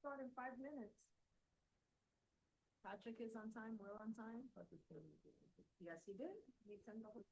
start in 5 minutes. Patrick is on time, we're on time. Yes, he did. He sent the whole.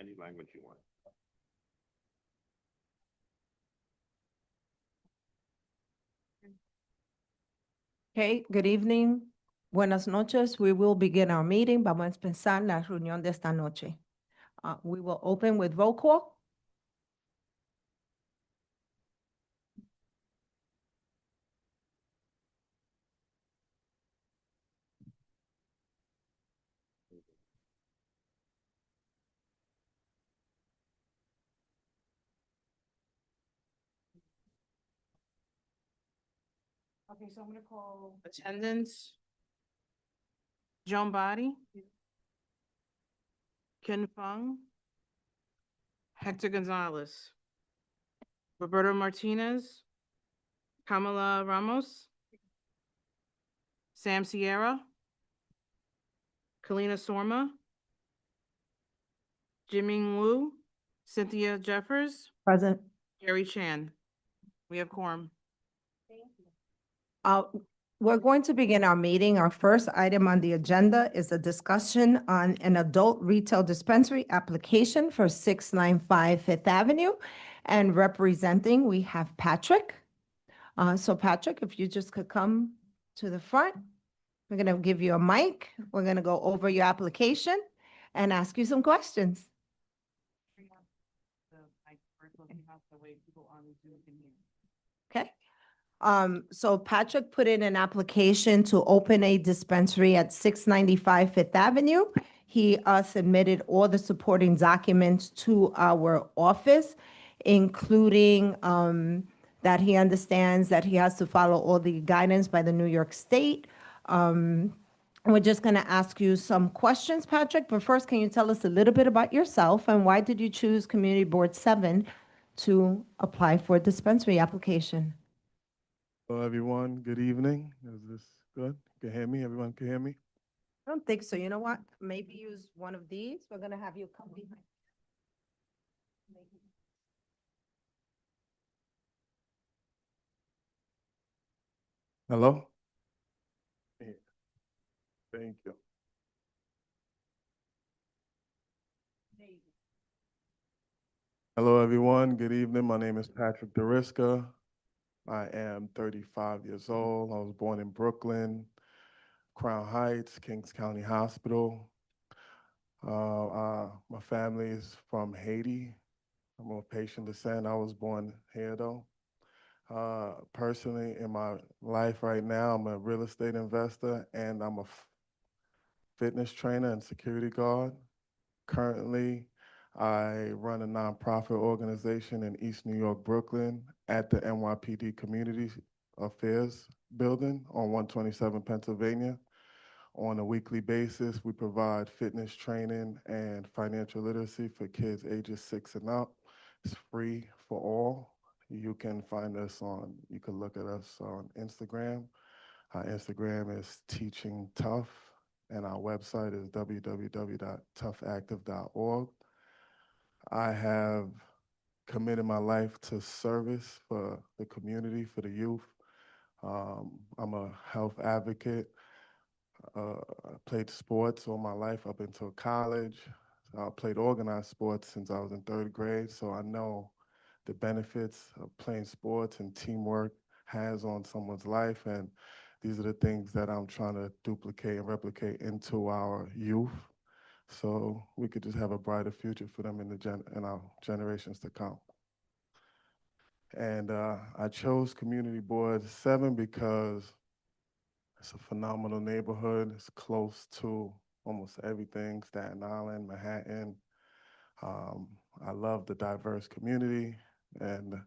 any language you want. Okay, good evening. Buenas noches. We will begin our meeting. Vamos a empezar la reunión de esta noche. We will open with roll call. Okay, so I'm gonna call attendance. Joan Body. Ken Fung. Hector Gonzalez. Roberto Martinez. Kamala Ramos. Sam Sierra. Kalina Sorma. Jiming Wu. Cynthia Jeffers. Present. Gary Chan. We have quorum. Uh, We're going to begin our meeting. Our first item on the agenda is a discussion on an adult retail dispensary application for 695 Fifth Avenue. And representing, we have Patrick. So Patrick, if you just could come to the front. We're going to give you a mic. We're going to go over your application and ask you some questions. Okay. So Patrick put in an application to open a dispensary at 695 Fifth Avenue. He submitted all the supporting documents to our office, including that he understands that he has to follow all the guidance by the New York State. We're just going to ask you some questions, Patrick, but first, can you tell us a little bit about yourself and why did you choose Community Board 7 to apply for a dispensary application? Hello, everyone. Good evening. Is this good? Can hear me? Everyone can hear me? I don't think so. You know what? Maybe use one of these. We're gonna have you come behind. Hello? Yeah. Thank you. Hello, everyone. Good evening. My name is Patrick Deriska. I am 35 years old. I was born in Brooklyn, Crown Heights, Kings County Hospital. My family is from Haiti. I'm of Haitian descent. I was born here, though. Personally, in my life right now, I'm a real estate investor and I'm a fitness trainer and security guard. Currently, I run a nonprofit organization in East New York, Brooklyn at the NYPD Community Affairs Building on 127 Pennsylvania. On a weekly basis, we provide fitness training and financial literacy for kids ages 6 and up. It's free for all. You can find us you can look at us on Instagram. Our Instagram is Teaching Tough, and our website is www.toughactive.org. I have committed my life to service for the community, for the youth. I'm a health advocate. I played sports all my life up until college. I played organized sports since I was in 3rd grade, so I know the benefits of playing sports and teamwork has on someone's life, and these are the things that I'm trying to duplicate and replicate into our youth, so we could just have a brighter future for them in our generations to come. And I chose Community Board 7 because it's a phenomenal neighborhood. It's close to almost everything, Staten Island, Manhattan. I love the diverse community, and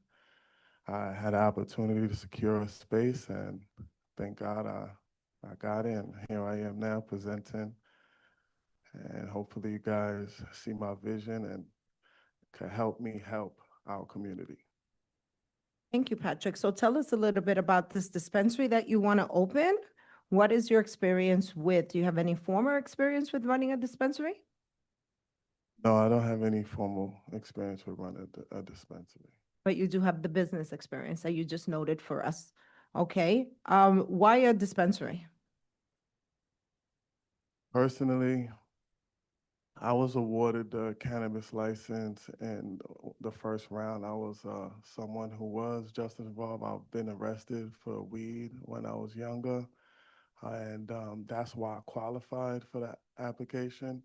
I had an opportunity to secure a space, and thank God I got in. Here I am now presenting, and hopefully you guys see my vision and can help me help our community. Thank you, Patrick. So tell us a little bit about this dispensary that you want to open. What is your experience with? Do you have any former experience with running a dispensary? No, I don't have any formal experience with running a dispensary. But you do have the business experience that you just noted for us. Okay. Why a dispensary? Personally, I was awarded the cannabis license in the first round. I was someone who was justice involved. I've been arrested for weed when I was younger, and that's why I qualified for that application.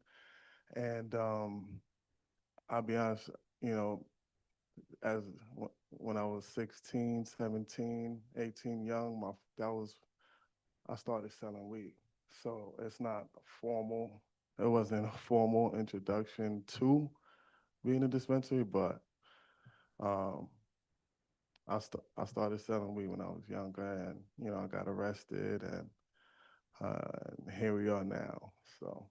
And I'll be honest, you know, as when I was 16, 17, 18, young, I started selling weed. So it's not formal. It wasn't a formal introduction to being a dispensary, but um, I started selling weed when I was younger, and I got arrested, and here we are now. So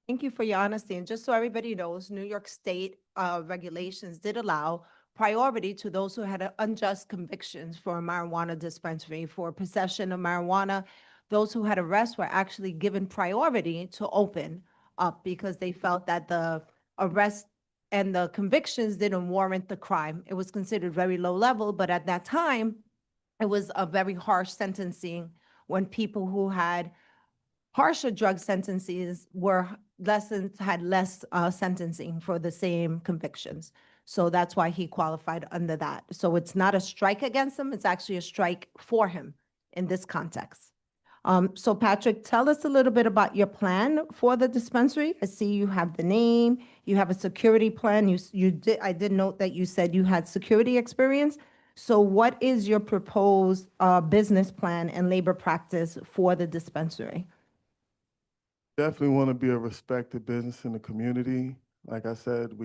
Thank you for your honesty. And just so everybody knows, New York State regulations did allow priority to those who had unjust convictions for a marijuana dispensary for possession of marijuana. Those who had arrests were actually given priority to open up because they felt that the arrest and the convictions didn't warrant the crime. It was considered very low level, but at that time, it was a very harsh sentencing when people who had harsher drug sentences had less sentencing for the same convictions. So that's why he qualified under that. So it's not a strike against him, it's actually a strike for him in this context. So Patrick, tell us a little bit about your plan for the dispensary. I see you have the name, you have a security plan. I did note that you said you had security experience. So what is your proposed business plan and labor practice for the dispensary? definitely want to be a respected business in the community. Like I said,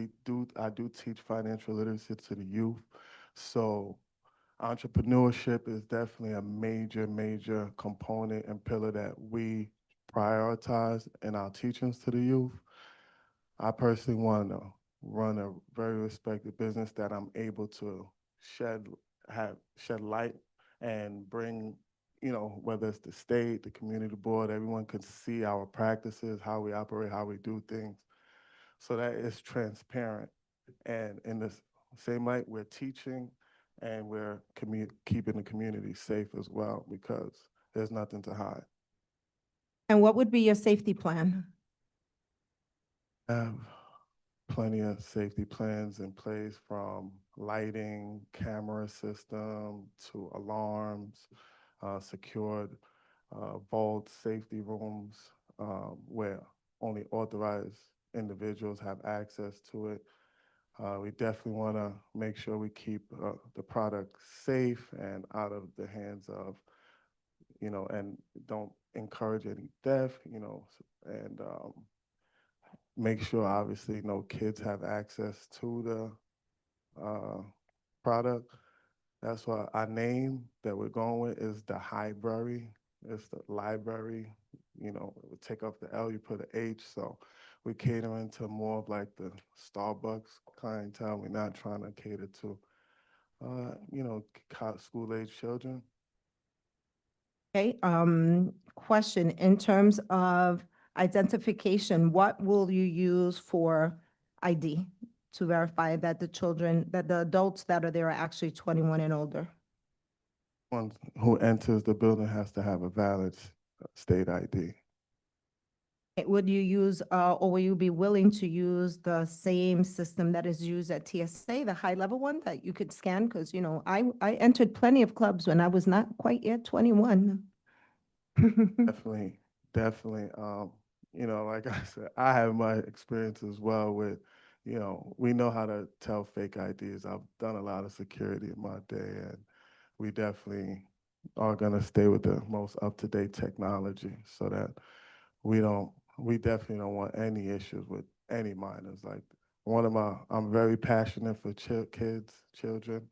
I do teach financial literacy to the youth. So entrepreneurship is definitely a major, major component and pillar that we prioritize in our teachings to the youth. I personally want to run a very respected business that I'm able to shed shed light and bring, whether it's the state, the community board, everyone can see our practices, how we operate, how we do things, so that it's transparent. And in the same light, we're teaching and we're keeping the community safe as well because there's nothing to hide. And what would be your safety plan? Have plenty of safety plans in place, from lighting, camera system to alarms, secured vault safety rooms where only authorized individuals have access to it. We definitely want to make sure we keep the product safe and out of the hands of, and don't encourage any theft, and make sure obviously no kids have access to the product. That's why our name that we're going with is the Highbury. It's the library. We take off the L, you put an H. So we're catering to more of like the Starbucks clientele. We're not trying to cater to, school-age children. Okay, question, in terms of identification, what will you use for ID to verify that the adults that are there are actually 21 and older? One who enters the building has to have a valid state ID. Would you use, or will you be willing to use the same system that is used at TSA, the high-level one that you could scan? Because, I entered plenty of clubs when I was not quite yet 21. Definitely, definitely. Like I said, I have my experience as well with, we know how to tell fake IDs. I've done a lot of security in my day, and we definitely are gonna stay with the most up-to-date technology so that we definitely don't want any issues with any minors. Like I'm very passionate for children,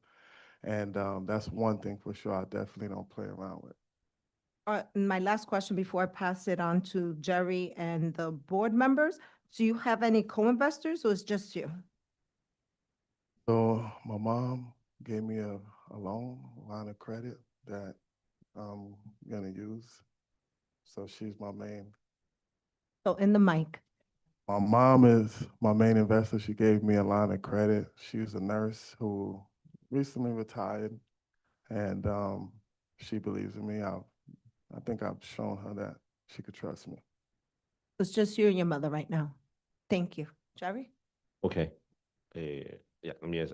and that's one thing for sure I definitely don't play around with. My last question before I pass it on to Jerry and the board members, do you have any co-investors or it's just you? So my mom gave me a loan, line of credit that I'm gonna use. So she's my main. So in the mic. My mom is my main investor. She gave me a line of credit. She's a nurse who recently retired, and she believes in me. I think I've shown her that she could trust me. It's just you and your mother right now. Thank you. Jerry? Okay. Yeah, let me ask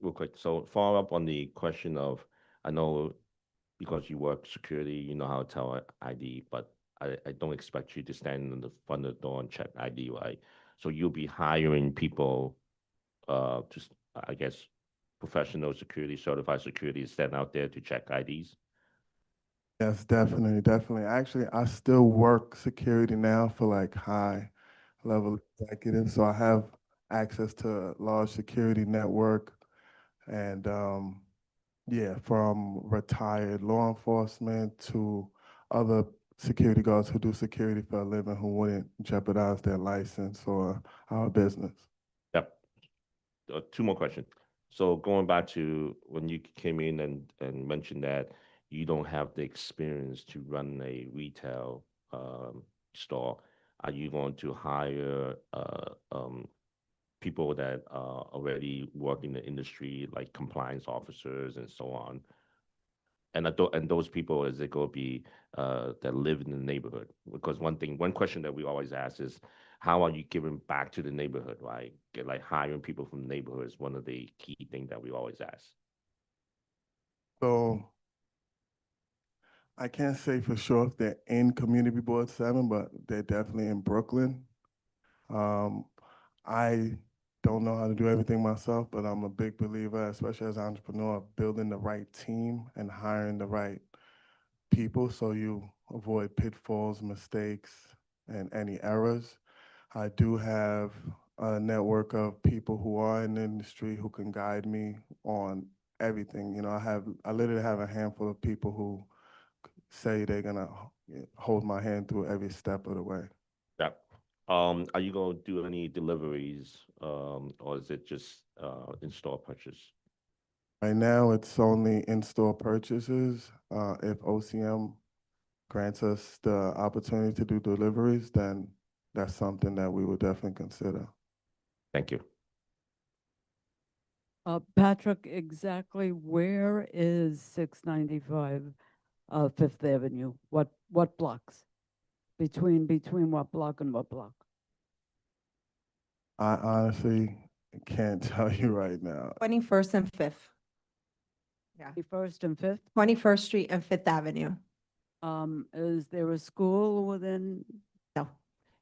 real quick. So follow up on the question of, I know because you work security, you know how to tell ID, but I don't expect you to stand in the front of the door and check ID, right? So you'll be hiring people, just, I guess, professional security, certified security to stand out there to check IDs? Yes, definitely, definitely. Actually, I still work security now for like high level executives, so I have access to a large security network and yeah, from retired law enforcement to other security guards who do security for a living who wouldn't jeopardize their license or our business. Yep. Two more questions. So going back to when you came in and mentioned that you don't have the experience to run a retail store, are you going to hire people that already work in the industry, like compliance officers and so on? And those people, is it going to be that live in the neighborhood? Because one question that we always ask is, how are you giving back to the neighborhood, right? Like hiring people from the neighborhood is one of the key things that we always ask. So I can't say for sure if they're in Community Board 7, but they're definitely in Brooklyn. I don't know how to do everything myself, but I'm a big believer, especially as an entrepreneur, of building the right team and hiring the right people so you avoid pitfalls, mistakes, and any errors. I do have a network of people who are in the industry who can guide me on everything. You know, I literally have a handful of people who say they're gonna hold my hand through every step of the way. Yeah. Are you going to do any deliveries, or is it just in-store purchase? Right now, it's only in-store purchases. If OCM grants us the opportunity to do deliveries, then that's something that we would definitely consider. Thank you. Patrick, exactly where is 695 Fifth Avenue? What blocks? Between what block and what block? I honestly can't tell you right now. 21st and 5th. Yeah, 21st and 5th? 21st Street and Fifth Avenue. Is there a school within? No,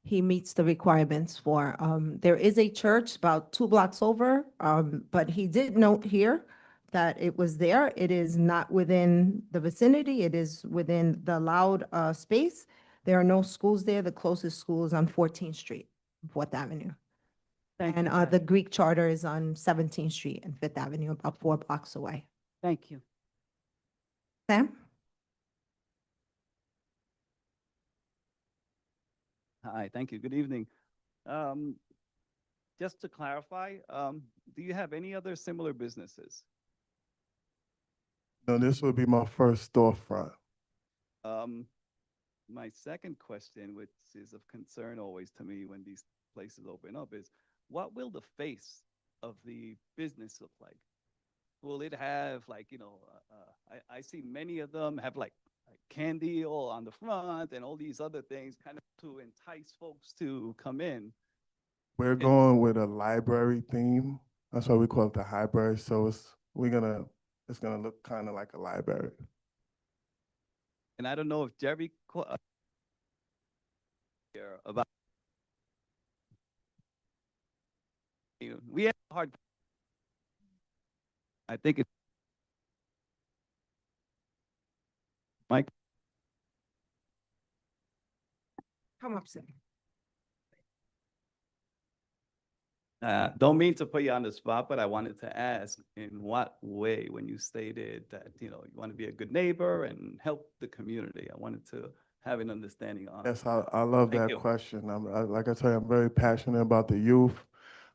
he meets the requirements for, there is a church about 2 blocks over, but he did note here that it was there. It is not within the vicinity. It is within the allowed space. There are no schools there. The closest school is on 14th Street, 4th Avenue. Thank And you, the Patrick. Greek Charter is on 17th Street and Fifth Avenue, about 4 blocks away. Thank you. Sam? Hi, thank you. Good evening. Just to clarify, do you have any other similar businesses? No, this would be my first storefront. My second question, which is of concern always to me when these places open up, is what will the face of the business look like? Will it have like, I see many of them have like candy all on the front and all these other things kind of to entice folks to come in. We're going with a library theme. That's why we call it the library. So it's gonna look kind of like a library. And I don't know if Jerry here about we have a hard. I think it's Mike. Come up, Sam. Don't mean to put you on the spot, but I wanted to ask in what way, when you stated that, you want to be a good neighbor and help the community, I wanted to have an understanding on. Yes, I love Thank that you. question. Like I tell you, I'm very passionate about the youth.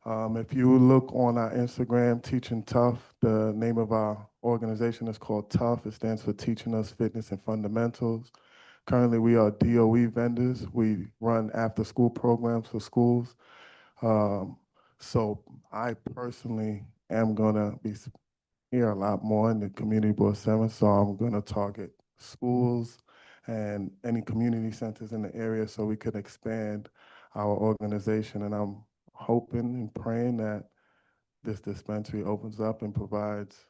If you look on our Instagram, Teaching Tough, the name of our organization is called Tough. It stands for Teaching Us Fitness and Fundamentals. Currently, we are DOE vendors. We run after-school programs for schools. So I personally am gonna be here a lot more in the Community Board 7, so I'm gonna target schools and any community centers in the area so we could expand our organization. And I'm hoping and praying that this dispensary opens up and provides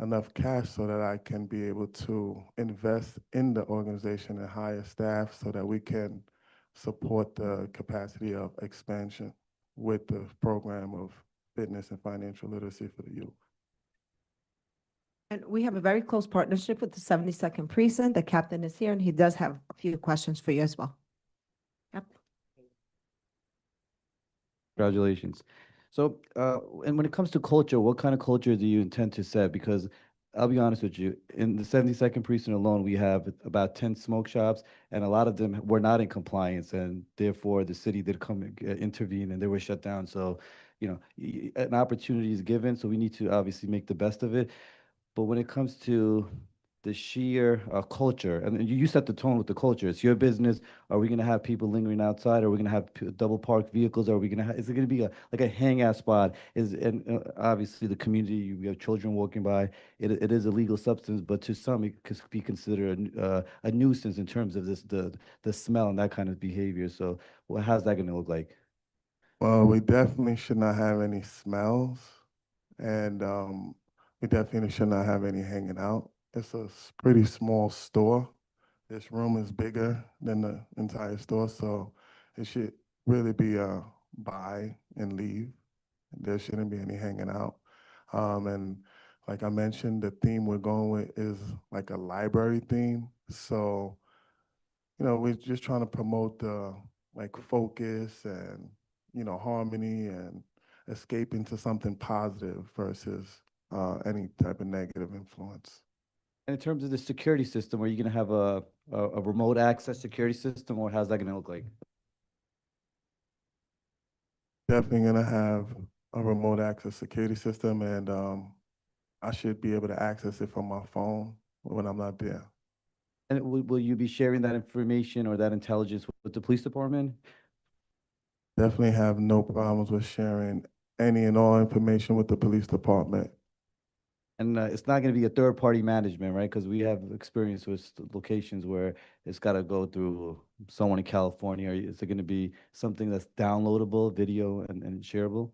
enough cash so that I can be able to invest in the organization and hire staff so that we can support the capacity of expansion with the program of fitness and financial literacy for the youth. And we have a very close partnership with the 72nd Precinct. The captain is here, and he does have a few questions for you as well. Yep. Congratulations. So, and when it comes to culture, what kind of culture do you intend to set? Because I'll be honest with you, in the 72nd precinct alone, we have about 10 smoke shops, and a lot of them were not in compliance, and therefore the city did come and intervene, and they were shut down. So, you know, an opportunity is given, so we need to obviously make the best of it. But when it comes to the sheer culture, and you set the tone with the culture. It's your business. Are we going to have people lingering outside? Are we going to have double parked vehicles? Are we going to have? Is it going to be like a hangout spot? Obviously the community? We have children walking by. It is a legal substance, but to some it could be considered a nuisance in terms of the smell and that kind of behavior. So, how's that going to look like? Well, we definitely should not have any smells, and we definitely should not have any hanging out. It's a pretty small store. This room is bigger than the entire store, so it should really be a buy and leave. There shouldn't be any hanging out. And like I mentioned, the theme we're going with is like a library theme. So, you know, we're just trying to promote the like focus and, you know, harmony and escape into something positive versus any type of negative influence. And in terms of the security system, are you going to have a remote access security system, or how's that going to look like? Definitely gonna have a remote access security system, and I should be able to access it from my phone when I'm not there. And will you be sharing that information or that intelligence with the police department? Definitely have no problems with sharing any and all information with the police department. And it's not going to be a third-party management, right? Because we have experience with locations where it's got to go through someone in California. Is it going to be something that's downloadable, video, and shareable?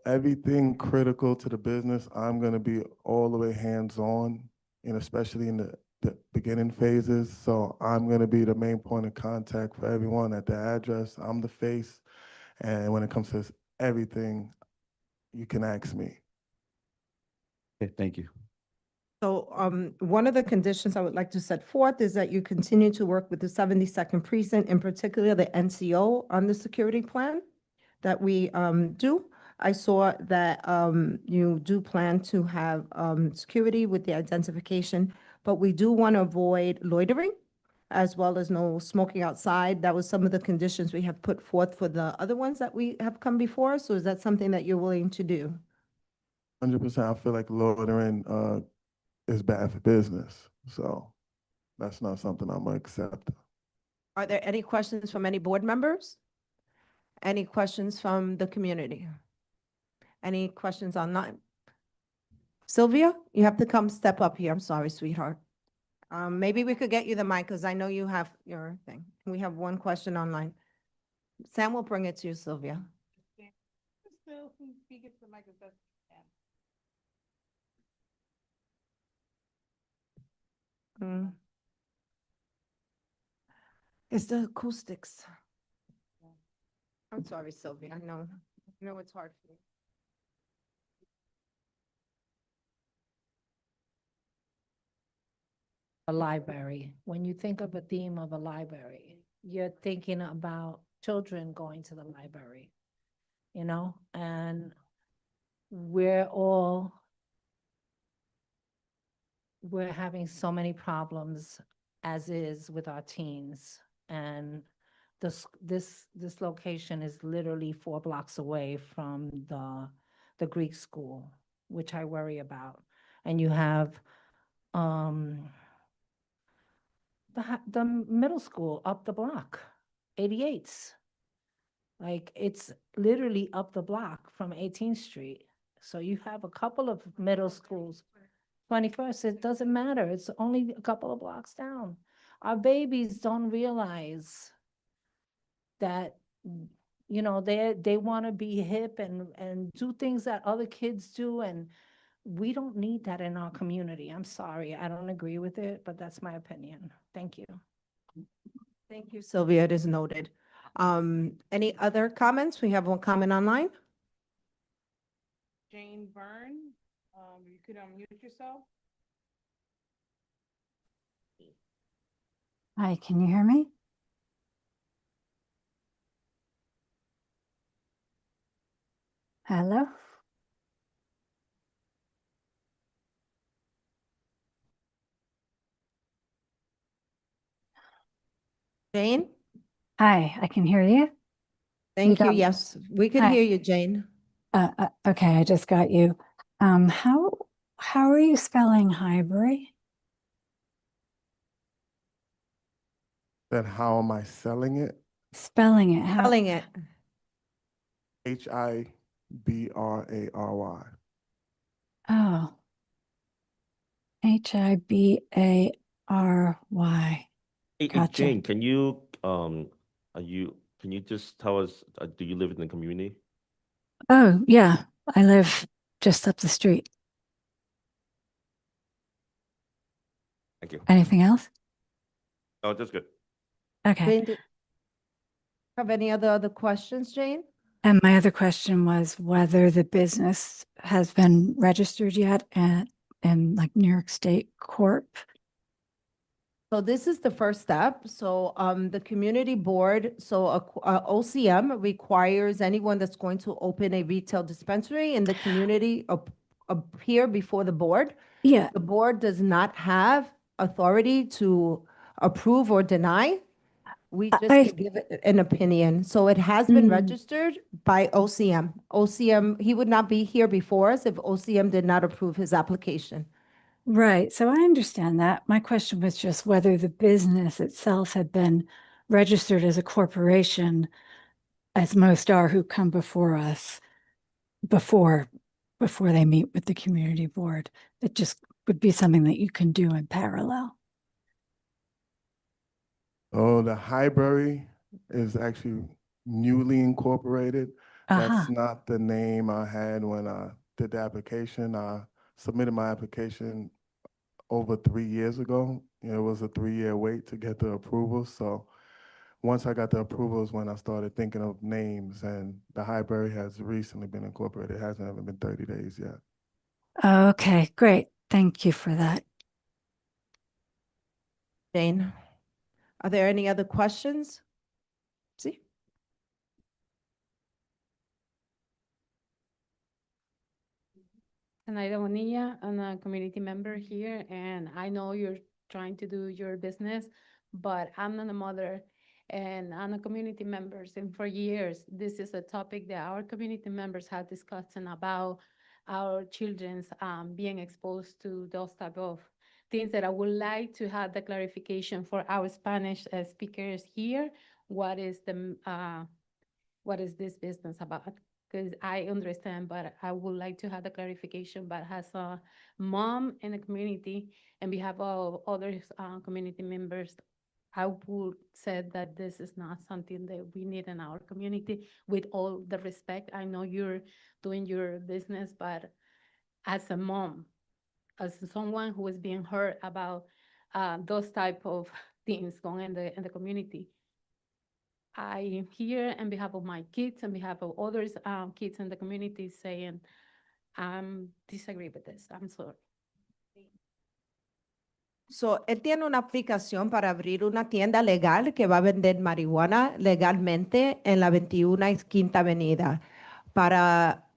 Everything critical to the business, I'm gonna be all the way hands-on, and especially in the beginning phases. So I'm gonna be the main point of contact for everyone at the address. I'm the face, and when it comes to everything, you can ask me. Okay, thank you. So one of the conditions I would like to set forth is that you continue to work with the 72nd Precinct, in particular the NCO, on the security plan that we do. I saw that you do plan to have security with the identification, but we do want to avoid loitering as well as no smoking outside. That was some of the conditions we have put forth for the other ones that we have come before. So is that something that you're willing to do? 100%, I feel like loitering is bad for business, so that's not something I'm gonna accept. Are there any questions from any board members? Any questions from the community? Any questions online? Sylvia, you have to come step up here. I'm sorry, sweetheart. Maybe we could get you the mic because I know you have your thing. We have one question online. Sam will bring it to you, Sylvia. Mm. It's the acoustics. I'm sorry, Sylvia. I know it's hard for you. A library. When you think of a theme of a library, you're thinking about children going to the library, you know, and we're having so many problems as is with our teens. And this location is literally 4 blocks away from the Greek school, which I worry about. And you have the middle school up the block, 88's. Like, it's literally up the block from 18th Street. So you have a couple of middle schools. 21st, it doesn't matter. It's only a couple of blocks down. Our babies don't realize that, You know, they want to be hip and do things that other kids do, and we don't need that in our community. I'm sorry, I don't agree with it, but that's my opinion. Thank you. Thank you, Sylvia. It is noted. Any other comments? We have one comment online. Jane Byrne, you could unmute yourself. Hi, can you hear me? Hello? Jane? Hi, I can hear you. Thank you. got me? Yes, we could Hi. hear you, Jane. Okay, I just got you. How are you spelling Highbury? Then how am I selling it? Spelling it, how? Spelling it. Hibray. Oh. Hibary. Hey, Gotcha. Jane, can you just tell us, do you live in the community? Oh, yeah, I live just up the street. Thank you. Anything else? Oh, that's good. Okay. Jane, have any other questions, Jane? And my other question was whether the business has been registered yet in like New York State Corp. So this is the first step. So the community board, so OCM requires anyone that's going to open a retail dispensary in the community appear before the board. Yeah. The board does not have authority to approve or deny. We just I- can give it an opinion. So it has been Mm. registered by OCM. OCM, he would not be here before us if OCM did not approve his application. Right. So I understand that. My question was just whether the business itself had been registered as a corporation, as most are who come before us before they meet with the community board. It just would be something that you can do in parallel. Oh, the Highbury is actually newly incorporated. That's not the name I had when I did the application. I submitted my application over 3 years ago. It was a 3-year wait to get the approval. So once I got the approvals, when I started thinking of names, and the Highbury has recently been incorporated. It hasn't even been 30 days yet. Okay, great. Thank you for that. Jane, are there any other questions? See? Anaida Bonilla, I'm a community member here, and I know you're trying to do your business, but I'm not a mother and I'm a community member. And for years, this is a topic that our community members have discussed about our children's being exposed to those type of things that I would like to have the clarification for our Spanish speakers here. What is this business about? Because I understand, but I would like to have the clarification. But as a mom in the community, and behalf of other community members, I would say that this is not something that we need in our community. With all the respect, I know you're doing your business, but as a mom, as someone who is being heard about those type of things going in the community, I am here on behalf of my kids, on behalf of others, kids in the community, saying, disagree with this. I'm sorry. So, él tiene una aplicación para abrir una tienda legal que va a vender marihuana legalmente en la 21 y Quinta Avenida. Para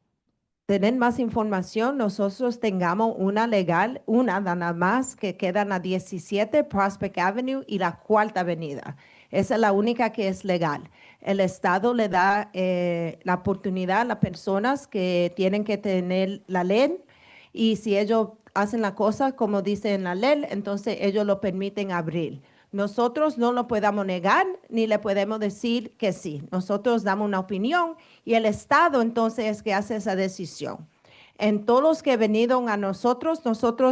tener más información, nosotros tengamos una legal, una nada más que queda en la 17 Prospect Avenue y la Cuarta Avenida. Esa es la única que es legal. El Estado le da la oportunidad a las personas que tienen que tener la ley, y si ellos hacen la cosa como dice en la ley, entonces ellos lo permiten abrir. Nosotros no lo podemos negar ni le podemos decir que sí. Nosotros damos una opinión y el Estado entonces es que hace esa decisión. En todos los que han venido a nosotros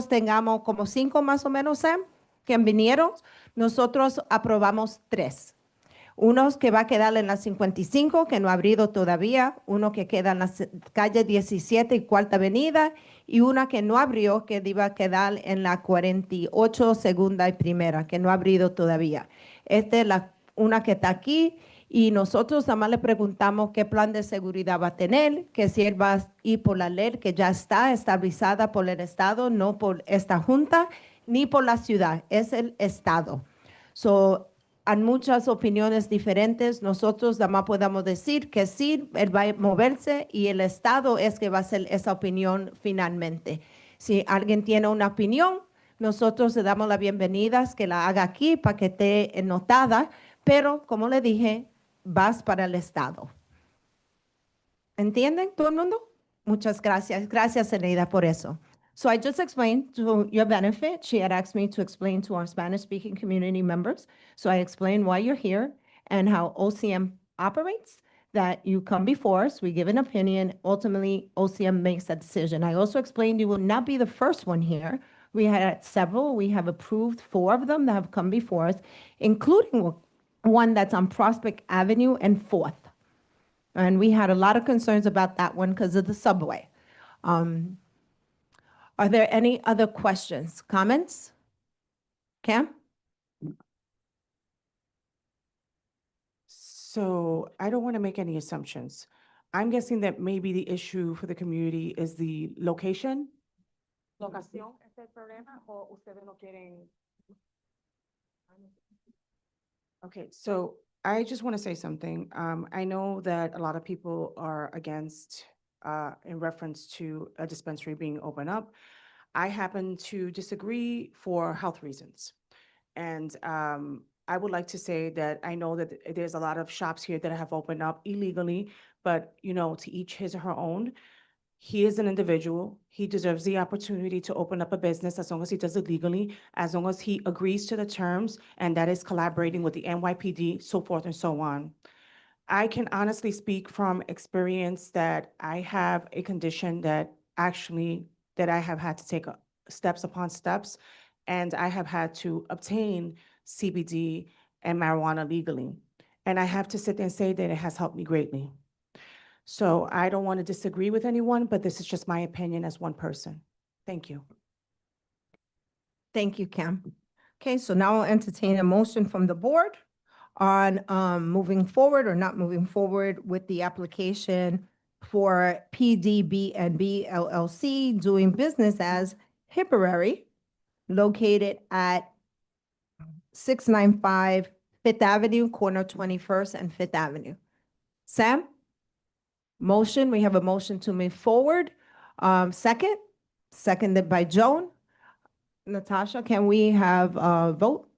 tengamos como 5 más o menos, Sam, que vinieron, nosotros aprobamos 3. Uno que va a quedar en la 55, que no ha abrido todavía, uno que queda en la calle 17 y Cuarta Avenida, y una que no abrió, que iba a quedar en la 48, Segunda y Primera, que no ha abrido todavía. Esta es una que está aquí, y nosotros nada más le preguntamos qué plan de seguridad va a tener, que si él va a ir por la ley que ya está establecida por el Estado, no por esta Junta, ni por la ciudad, es el Estado. So, hay muchas opiniones diferentes. Nosotros nada más podemos decir que sí, él va a moverse y el Estado es que va a hacer esa opinión finalmente. Si alguien tiene una opinión, nosotros le damos la bienvenida, que la haga aquí para que esté notada, pero como le dije, vas para el Estado. ¿Entienden todo el mundo? Muchas gracias. Gracias, Eneida, por eso. So I just explained to your benefit. She had asked me to explain to our Spanish-speaking community members. So I explained why you're here and how OCM operates, that you come before us, we give an opinion, ultimately OCM makes that decision. I also explained you will not be the first one here. We had several, we have approved 4 of them that have come before us, including one that's on Prospect Avenue and 4th. And we had a lot of concerns about that one because of the subway. Are there any other questions, comments? Cam? So I don't want to make any assumptions. I'm guessing that maybe the issue for the community is the location. ¿Locación es el problema o ustedes no quieren? Okay, so I just want to say something. I know that a lot of people are against, in reference to a dispensary being open up. I happen to disagree for health reasons. And I would like to say that I know that there's a lot of shops here that have opened up illegally, but to each his or her own. He is an individual. He deserves the opportunity to open up a business as long as he does it legally, as long as he agrees to the terms, and that is collaborating with the NYPD, so forth and so on. I can honestly speak from experience that I have a condition that I have had to take steps upon steps, and I have had to obtain CBD and marijuana legally. And I have to sit there and say that it has helped me greatly. So I don't want to disagree with anyone, but this is just my opinion as one person. Thank you. Thank you, Cam. Okay, so now I'll entertain a motion from the board on moving forward or not moving forward with the application for PDB&B LLC doing business as Hipperary, located at 695 Fifth Avenue, corner 21st and Fifth Avenue. Sam? Motion, we have a motion to move forward. Seconded by Joan. Natasha, can we have a vote?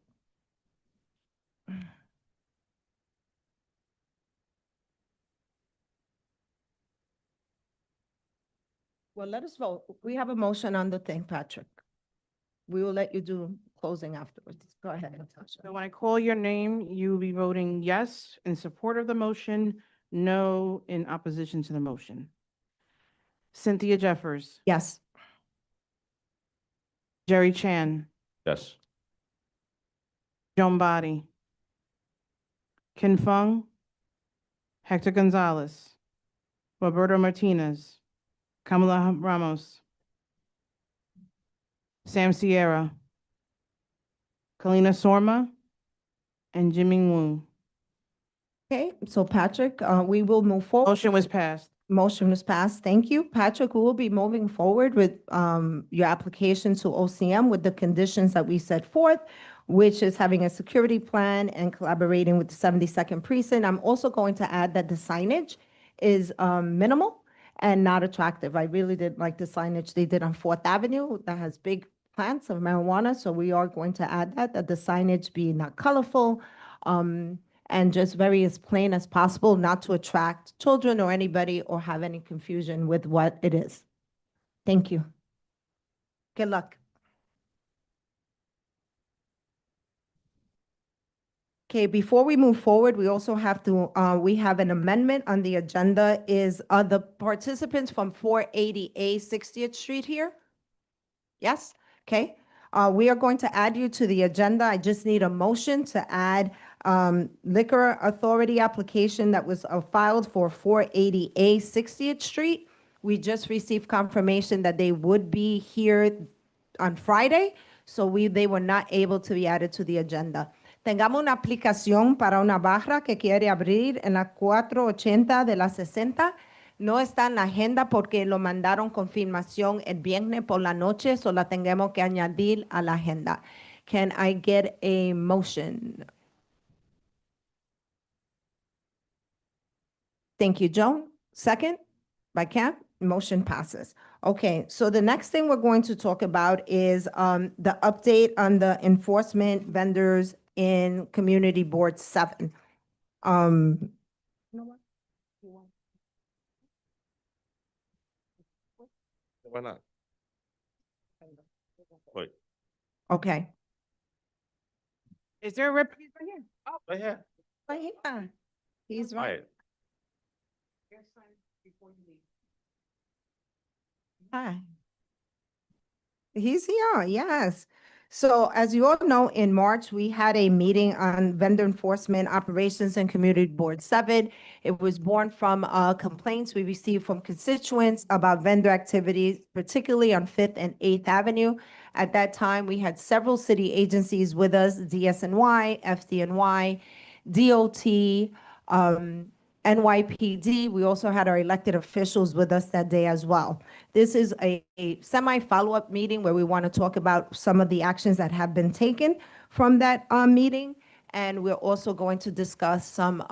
Well, let us vote. We have a motion on the thing, Patrick. We will let you do closing afterwards. Go ahead, Natasha. So when I call your name, you will be voting yes in support of the motion, no in opposition to the motion. Cynthia Jeffers, Yes. Jerry Chan, Yes. Joan Body, Ken Fung, Hector Gonzalez, Roberto Martinez, Kamala Ramos, Sam Sierra, Kalina Sorma, and Jimmy Wu. Okay, so Patrick, we will move forward. Motion was passed. Motion was passed. Thank you. Patrick, we will be moving forward with your application to OCM with the conditions that we set forth, which is having a security plan and collaborating with the 72nd Precinct. I'm also going to add that the signage is minimal and not attractive. I really did like the signage they did on 4th Avenue that has big plants of marijuana. So we are going to add that the signage be not colorful, and just very as plain as possible, not to attract children or anybody or have any confusion with what it is. Thank you. Good luck. Okay, before we move forward, we also have to, we have an amendment on the agenda. Is the participants from 480A 60th Street here? Yes? Okay. We are going to add you to the agenda. I just need a motion to add Liquor Authority application that was filed for 480A 60th Street. We just received confirmation that they would be here on Friday, so they were not able to be added to the agenda. Tengamos una aplicación para una barra que quiere abrir en la 480 de la 60. No está en la agenda porque lo mandaron confirmación el viernes por la noche, so la tenemos que añadir a la agenda. Can I get a motion? Thank you, Joan. Second, by Cap, motion passes. Okay, so the next thing we're going to talk about is the update on the enforcement vendors in Community Board 7. Why not? Wait, Okay. Is there a representative right here? Oh, right here. Right here. He's All right. right. Hi. He's here, yes. So as you all know, in March, we had a meeting on vendor enforcement operations and Community Board 7. It was born from complaints we received from constituents about vendor activities, particularly on 5th and 8th Avenue. At that time, we had several city agencies with us, DSNY, FDNY, DOT, NYPD. We also had our elected officials with us that day as well. This is a semi-follow-up meeting where we want to talk about some of the actions that have been taken from that meeting. And we're also going to discuss some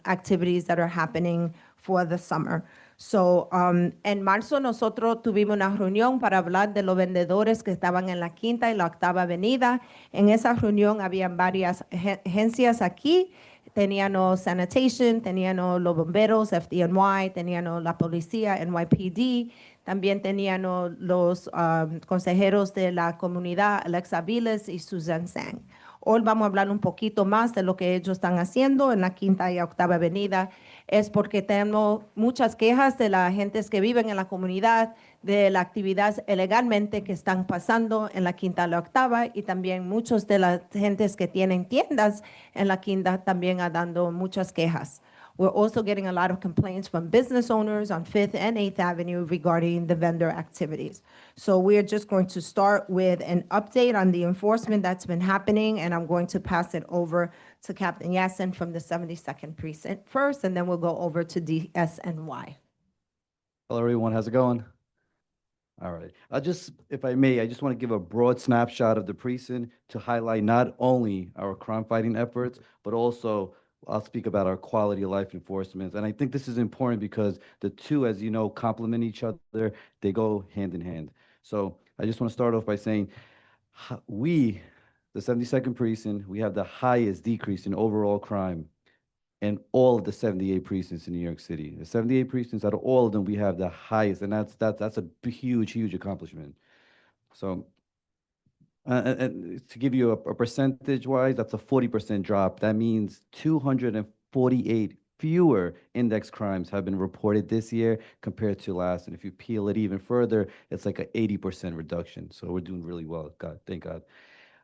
activities that are happening for the summer. So, en marzo nosotros tuvimos una reunión para hablar de los vendedores que estaban en la Quinta y la Octava Avenida. En esa reunión habían varias agencias aquí. Teníamos sanitation, teníamos los bomberos, FDNY, teníamos la policía, NYPD, también teníamos los consejeros de la comunidad, Alexa Viles y Susan Sang. Hoy vamos a hablar un poquito más de lo que ellos están haciendo en la Quinta y Octava Avenida. Es porque tenemos muchas quejas de las gentes que viven en la comunidad, de la actividad ilegalmente que están pasando en la Quinta y la Octava, y también muchos de las gentes que tienen tiendas en la Quinta también han dado muchas quejas. We're also getting a lot of complaints from business owners on 5th and 8th Avenue regarding the vendor activities. So we're just going to start with an update on the enforcement that's been happening, and I'm going to pass it over to Captain Yasin from the 72nd Precinct first, and then we'll go over to DSNY. Hello, everyone. How's it going? All right. If I may, I just want to give a broad snapshot of the precinct to highlight not only our crime fighting efforts, but also I'll speak about our quality of life enforcement. And I think this is important because the two, as you know, complement each other. They go hand in hand. So I just want to start off by saying the 72nd Precinct, we have the highest decrease in overall crime in all of the 78 precincts in New York City. The 78 precincts, out of all of them, we have the highest, and that's a huge accomplishment. So, and to give you a percentage-wise, that's a 40% drop. That means 248 fewer index crimes have been reported this year compared to last. And if you peel it even further, it's like an 80% reduction. So we're doing really well. God, thank God.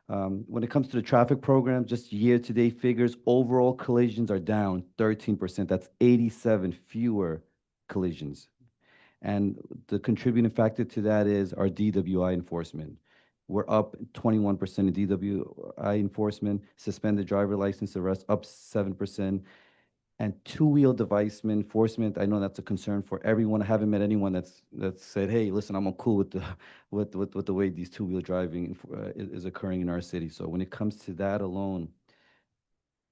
When it comes to the traffic program, just year-to-date figures, overall collisions are down 13%. That's 87 fewer collisions. And the contributing factor to that is our DWI enforcement. We're up 21% in DWI enforcement, suspended driver license arrests up 7%, and two-wheel device enforcement. I know that's a concern for everyone. I haven't met anyone that's said, "Hey, listen, I'm cool with the way these two-wheel driving is occurring in our city." So when it comes to that alone,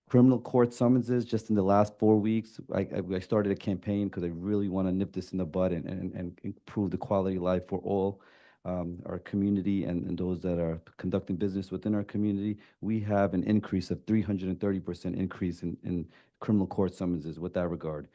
criminal court summonses just in the last 4 weeks, I started a campaign because I really want to nip this in the bud and improve the quality of life for all our community and those that are conducting business within our community. We have an increase of 330% increase in criminal court summonses with that regard.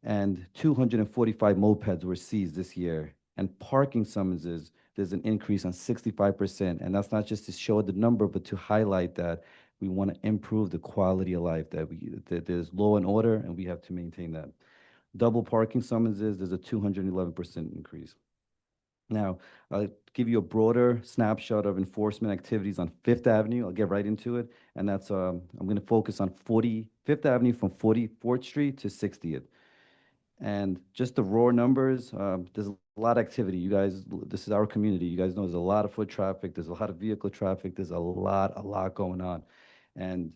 And 245 mopeds were seized this year. And parking summonses, there's an increase on 65%. And that's not just to show the number, but to highlight that we want to improve the quality of life, that there's law and order, and we have to maintain that. Double parking summonses, there's a 211% increase. Now, I'll give you a broader snapshot of enforcement activities on Fifth Avenue. I'll get right into it. And that's, I'm going to focus on Fifth Avenue from 44th Street to 60th. And just the raw numbers, there's a lot of activity. You guys, this is our community. You guys know there's a lot of foot traffic. There's a lot of vehicle traffic. There's a lot going on. And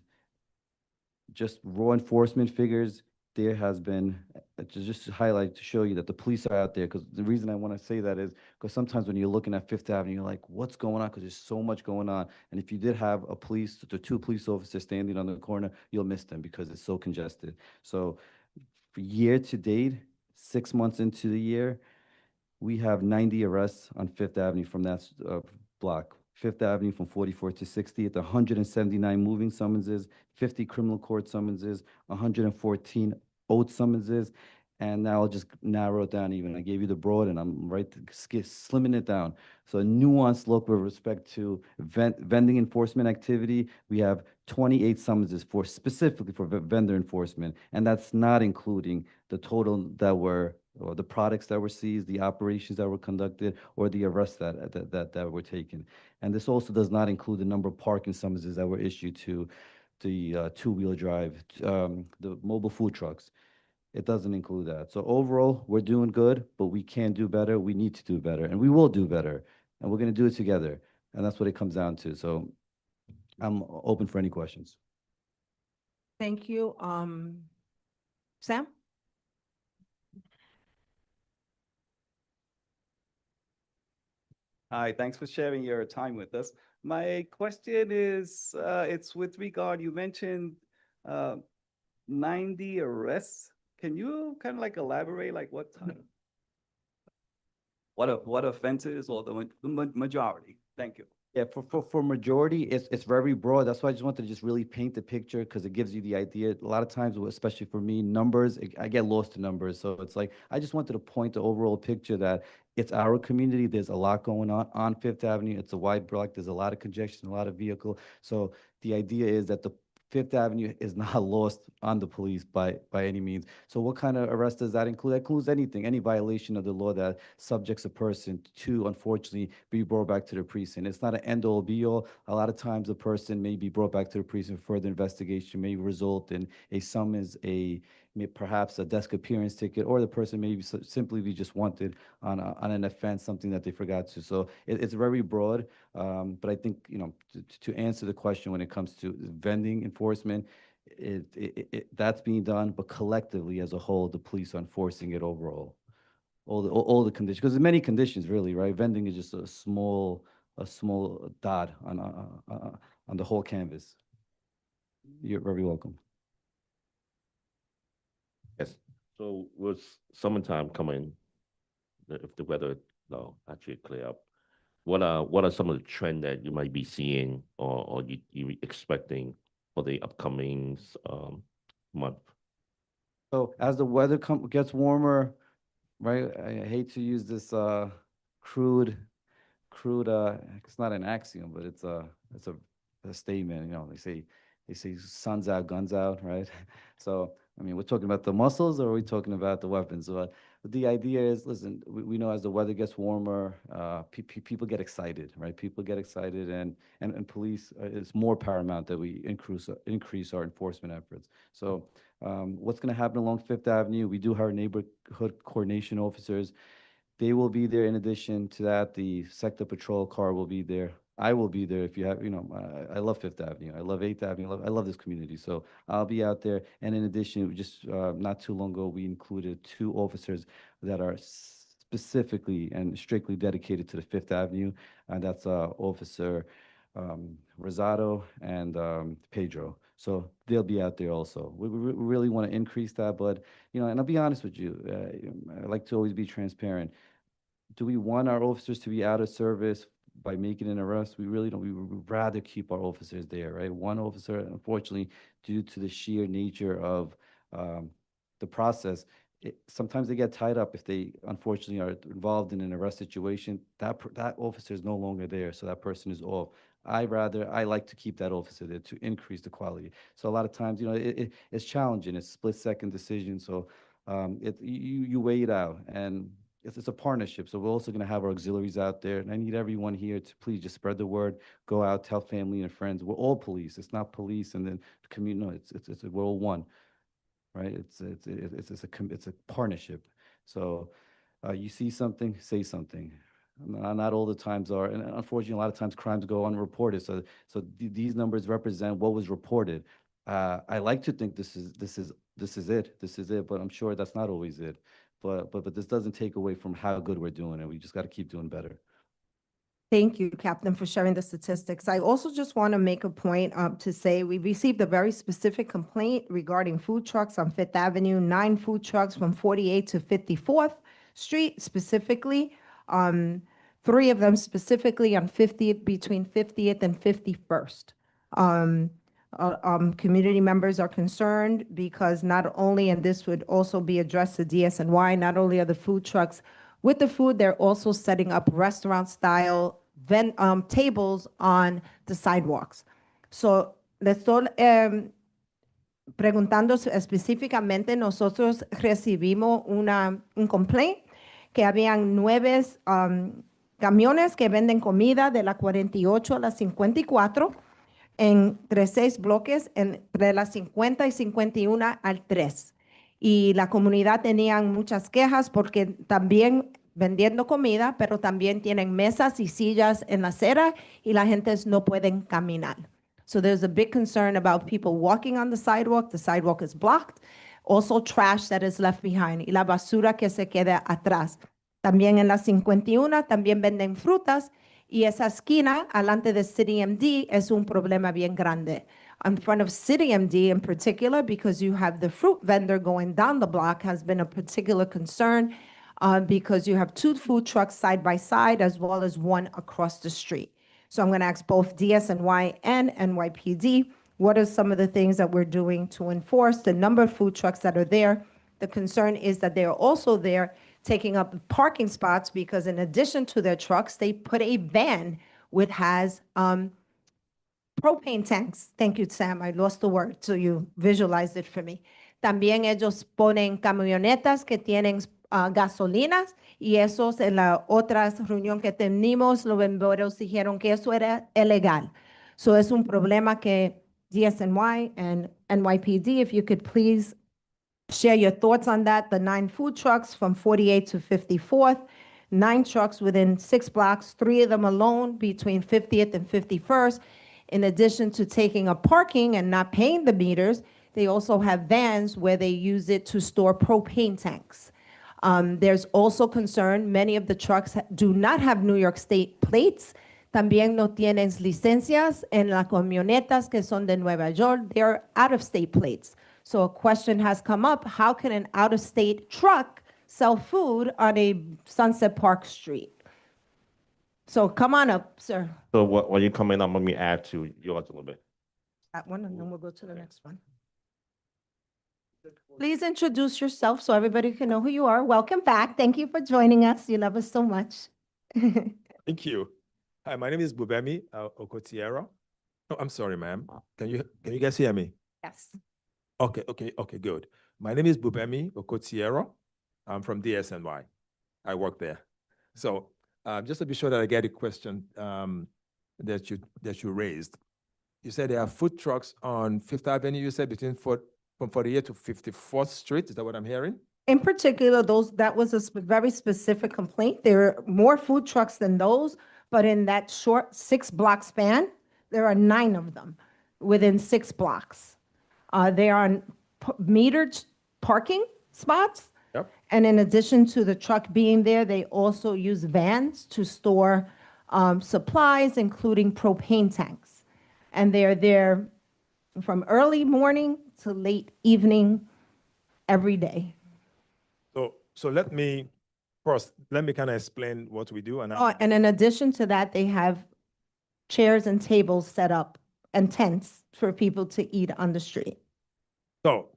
just raw enforcement figures, there has been, just to highlight, to show you that the police are out there, because the reason I want to say that is because sometimes when you're looking at Fifth Avenue, you're like, what's going on? Because there's so much going on. And if you did have the two police officers standing on the corner, you'll miss them because it's so congested. So for year to date, 6 months into the year, we have 90 arrests on Fifth Avenue from that block. Fifth Avenue from 44th to 60th, 179 moving summonses, 50 criminal court summonses, 114 oath summonses, and now I'll just narrow it down even. I gave you the broad, and I'm slimming it down. So a nuanced look with respect to vending enforcement activity. We have 28 summonses specifically for vendor enforcement, and that's not including the total that were, or the products that were seized, the operations that were conducted, or the arrests that were taken. And this also does not include the number of parking summonses that were issued to the two-wheel drive, the mobile food trucks. It doesn't include that. So overall, we're doing good, but we can do better. We need to do better, and we will do better, and we're going to do it together. And that's what it comes down to. So I'm open for any questions. Thank you. Sam? Hi, thanks for sharing your time with us. My question is, it's with regard, you mentioned 90 arrests. Can you kind of like elaborate, like what time? What offenses or the majority? Thank you. Yeah, for majority, it's very broad. That's why I just wanted to just really paint the picture because it gives you the idea. A lot of times, especially for me, numbers, I get lost in numbers. So it's like, I just wanted to point the overall picture that it's our community. There's a lot going on Fifth Avenue. It's a wide block. There's a lot of congestion, a lot of vehicle. So the idea is that the Fifth Avenue is not lost on the police by any means. So what kind of arrest does that include? That includes anything, any violation of the law that subjects a person to, unfortunately, be brought back to the precinct. It's not an end-all, be-all. A lot of times a person may be brought back to the precinct for further investigation, may result in a summons, perhaps a desk appearance ticket, or the person may simply be just wanted on an offense, something that they forgot to. So it's very broad, but I think, to answer the question when it comes to vending enforcement, that's being done, but collectively as a whole, the police are enforcing it overall. All the conditions, because there's many conditions really, right? Vending is just a small dot on the whole canvas. You're very welcome. Yes. So with summertime coming, if the weather no actually clear up, what are some of the trend that you might be seeing or you expecting for the upcoming month? So as the weather gets warmer, right? I hate to use this crude. It's not an axiom, but it's a statement. They say sun's out, guns out, right? So I mean, we're talking about the muscles, or are we talking about the weapons? But the idea is, listen, we know as the weather gets warmer, people get excited, right? People get excited, and police is more paramount that we increase our enforcement efforts. So what's going to happen along Fifth Avenue? We do hire neighborhood coordination officers. They will be there. In addition to that, the sector patrol car will be there. I will be there if you have, I love Fifth Avenue. I love 8th Avenue. I love this community. So I'll be out there. And in addition, just not too long ago, we included 2 officers that are specifically and strictly dedicated to the Fifth Avenue. And that's Officer Rosado and Pedro. So they'll be out there also. We really want to increase that, but, and I'll be honest with you, I like to always be transparent. Do we want our officers to be out of service by making an arrest? We really don't. We would rather keep our officers there, right? One officer, unfortunately, due to the sheer nature of the process, sometimes they get tied up if they unfortunately are involved in an arrest situation. That officer is no longer there, so that person is off. I like to keep that officer there to increase the quality. So a lot of times, it's challenging. It's split-second decision. So you weigh it out, and it's a partnership. So we're also going to have our auxiliaries out there. And I need everyone here to please just spread the word, go out, tell family and friends. We're all police. It's not police and then community. No, we're all one, right? It's a partnership. So you see something, say something. Not all the times are, and unfortunately, a lot of times crimes go unreported. So these numbers represent what was reported. I like to think this is it, but I'm sure that's not always it. But this doesn't take away from how good we're doing, and we just got to keep doing better. Thank you, Captain, for sharing the statistics. I also just want to make a point to say we received a very specific complaint regarding food trucks on Fifth Avenue, 9 food trucks from 48th to 54th Street specifically. 3 of them specifically on 50th, between 50th and 51st. Community members are concerned because not only, and this would also be addressed to DSNY, not only are the food trucks with the food, they're also setting up restaurant-style tables on the sidewalks. So, le estoy preguntando específicamente, nosotros recibimos un complaint que habían 9 camiones que venden comida de la 48 a la 54 entre 6 bloques entre las 50 y 51 al 3. Y la comunidad tenían muchas quejas porque también vendiendo comida, pero también tienen mesas y sillas en la acera y la gente no pueden caminar. So there's a big concern about people walking on the sidewalk is blocked, also trash that is left behind y la basura que se queda atrás. También en la 51 también venden frutas y esa esquina alante de City MD es un problema bien grande. In front of City MD in particular, because you have the fruit vendor going down the block, has been a particular concern because you have 2 food trucks side by side as well as 1 across the street. So I'm going to ask both DSNY and NYPD, what are some of the things that we're doing to enforce the number of food trucks that are there? The concern is that they are also there taking up parking spots because in addition to their trucks, they put a van which has propane tanks. Thank you, Sam. I lost the word, so you visualized it for me. También ellos ponen camionetas que tienen gasolinas y esos en la otra reunión que tenemos, los bomberos dijeron que eso era ilegal. So es un problema que DSNY and NYPD, if you could please share your thoughts on that. The 9 food trucks from 48th to 54th, 9 trucks within 6 blocks, 3 of them alone between 50th and 51st. In addition to taking up parking and not paying the meters, they also have vans where they use it to store propane tanks. There's also concern, many of the trucks do not have New York State plates. También no tienen licencias en las camionetas que son de Nueva York. They're out-of-state plates. So a question has come up, how can an out-of-state truck sell food on a Sunset Park street? So come on up, sir. So what you comment on, let me add to yours a little bit. That one, and then we'll go to the next one. Please introduce yourself so everybody can know who you are. Welcome back. Thank you for joining us. You love us so much. Thank you. Hi, my name is Bubemi Okotiero. Oh, I'm sorry, ma'am. Can you guys hear me? Yes. Okay, good. My name is Bubemi Okotiero. I'm from DSNY. I work there. So just to be sure that I get the question that you raised. You said there are food trucks on Fifth Avenue, you said from 48th to 54th Street. Is that what I'm hearing? In particular, that was a very specific complaint. There are more food trucks than those, but in that short 6-block span, there are 9 of them within 6 blocks. They are on metered parking spots. Yep. And in addition to the truck being there, they also use vans to store supplies, including propane tanks. And they're there from early morning to late evening every day. So let me kind of explain what we do. And in addition to that, they have chairs and tables set up and tents for people to eat on the street. So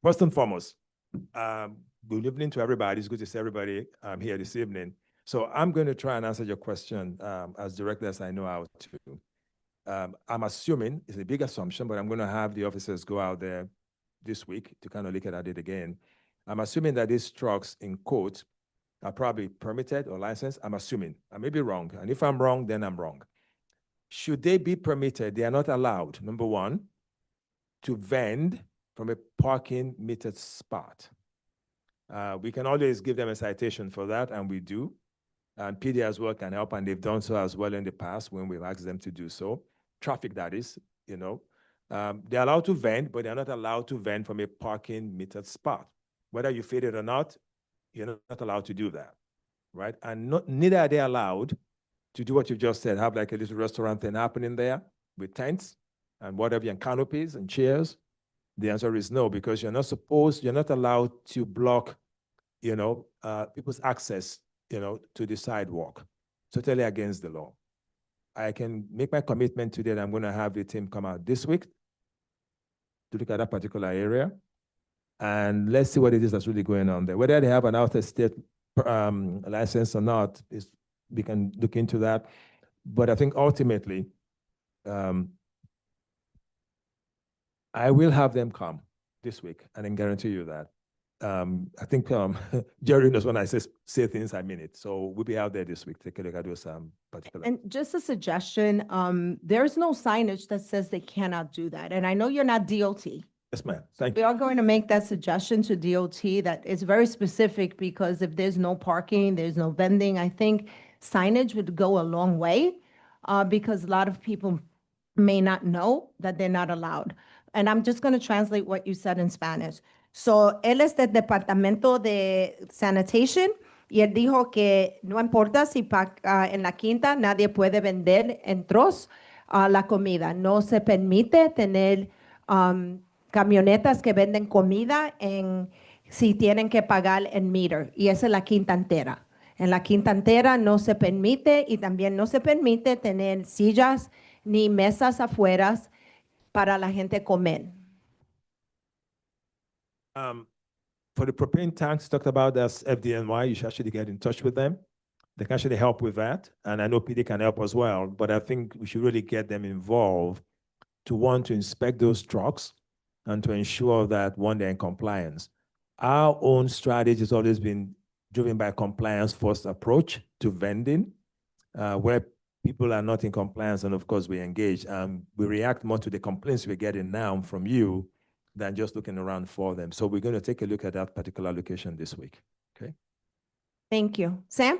first and foremost, good evening to everybody. It's good to see everybody here this evening. So I'm going to try and answer your question as directly as I know how to. I'm assuming, it's a big assumption, but I'm going to have the officers go out there this week to kind of look at it again. I'm assuming that these trucks in quotes are probably permitted or licensed. I'm assuming. I may be wrong. And if I'm wrong, then I'm wrong. Should they be permitted, they are not allowed, number one, to vend from a parking metered spot. We can always give them a citation for that, and we do. And PD as well can help, and they've done so as well in the past when we've asked them to do so. Traffic, that is, you know. They're allowed to vend, but they're not allowed to vend from a parking metered spot. Whether you feed it or not, you're not allowed to do that, right? And neither are they allowed to do what you just said, have like a little restaurant thing happening there with tents and whatever, and canopies and chairs. The answer is no, because you're not allowed to block, you know, people's access, you know, to the sidewalk. Totally against the law. I can make my commitment today that I'm going to have the team come out this week to look at that particular area. And let's see what it is that's really going on there. Whether they have an out-of-state license or not, we can look into that. But I think ultimately, I will have them come this week, and I can guarantee you that. I think Jerry knows when I say things, I mean it. So we'll be out there this week. Take a look at those particular. And just a suggestion, there's no signage that says they cannot do that. And I know you're not DOT. Yes, ma'am. Thank We you. are going to make that suggestion to DOT that is very specific, because if there's no parking, there's no vending, I think signage would go a long way, because a lot of people may not know that they're not allowed. And I'm just going to translate what you said in Spanish. So, él es del Departamento de Sanitation y él dijo que no importa si en la quinta nadie puede vender en troz la comida. No se permite tener camionetas que venden comida si tienen que pagar en meter. Y esa es la quinta entera. En la quinta entera no se permite, y también no se permite tener sillas ni mesas afuera para la gente comer. For the propane tanks talked about, that's FDNY. You should actually get in touch with them. They can actually help with that. And I know PD can help as well, but I think we should really get them involved to want to inspect those trucks and to ensure that, one, they're in compliance. Our own strategy has always been driven by a compliance-first approach to vending, where people are not in compliance, and of course we engage. We react more to the complaints we're getting now from you than just looking around for them. So we're going to take a look at that particular location this week, okay? Thank you. Sam?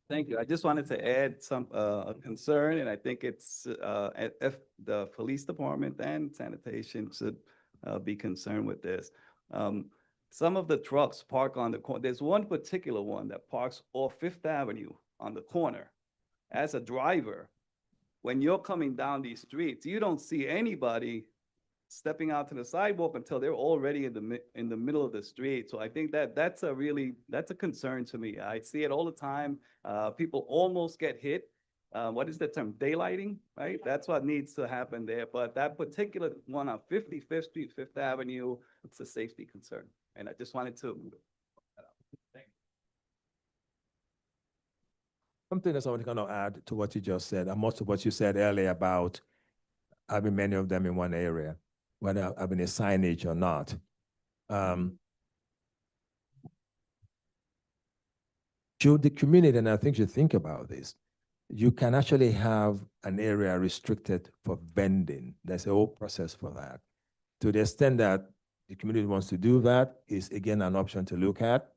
Thank you. I just wanted to add some a concern, and I think it's if the police department and sanitation should be concerned with this. Some of the trucks park on the corner. There's one particular one that parks off Fifth Avenue on the corner. As a driver, when you're coming down these streets, you don't see anybody stepping out to the sidewalk until they're already in the middle of the street. So I think that's a concern to me. I see it all the time. People almost get hit. What is the term? Daylighting, right? That's what needs to happen there. But that particular one on 55th Street, Fifth Avenue, it's a safety concern. And I just wanted to. Thank you. Something else I want to kind of add to what you just said, and most of what you said earlier about having many of them in one area, whether having a signage or not. To the community, and I think you think about this, you can actually have an area restricted for vending. There's a whole process for that. To the extent that the community wants to do that, is again an option to look at.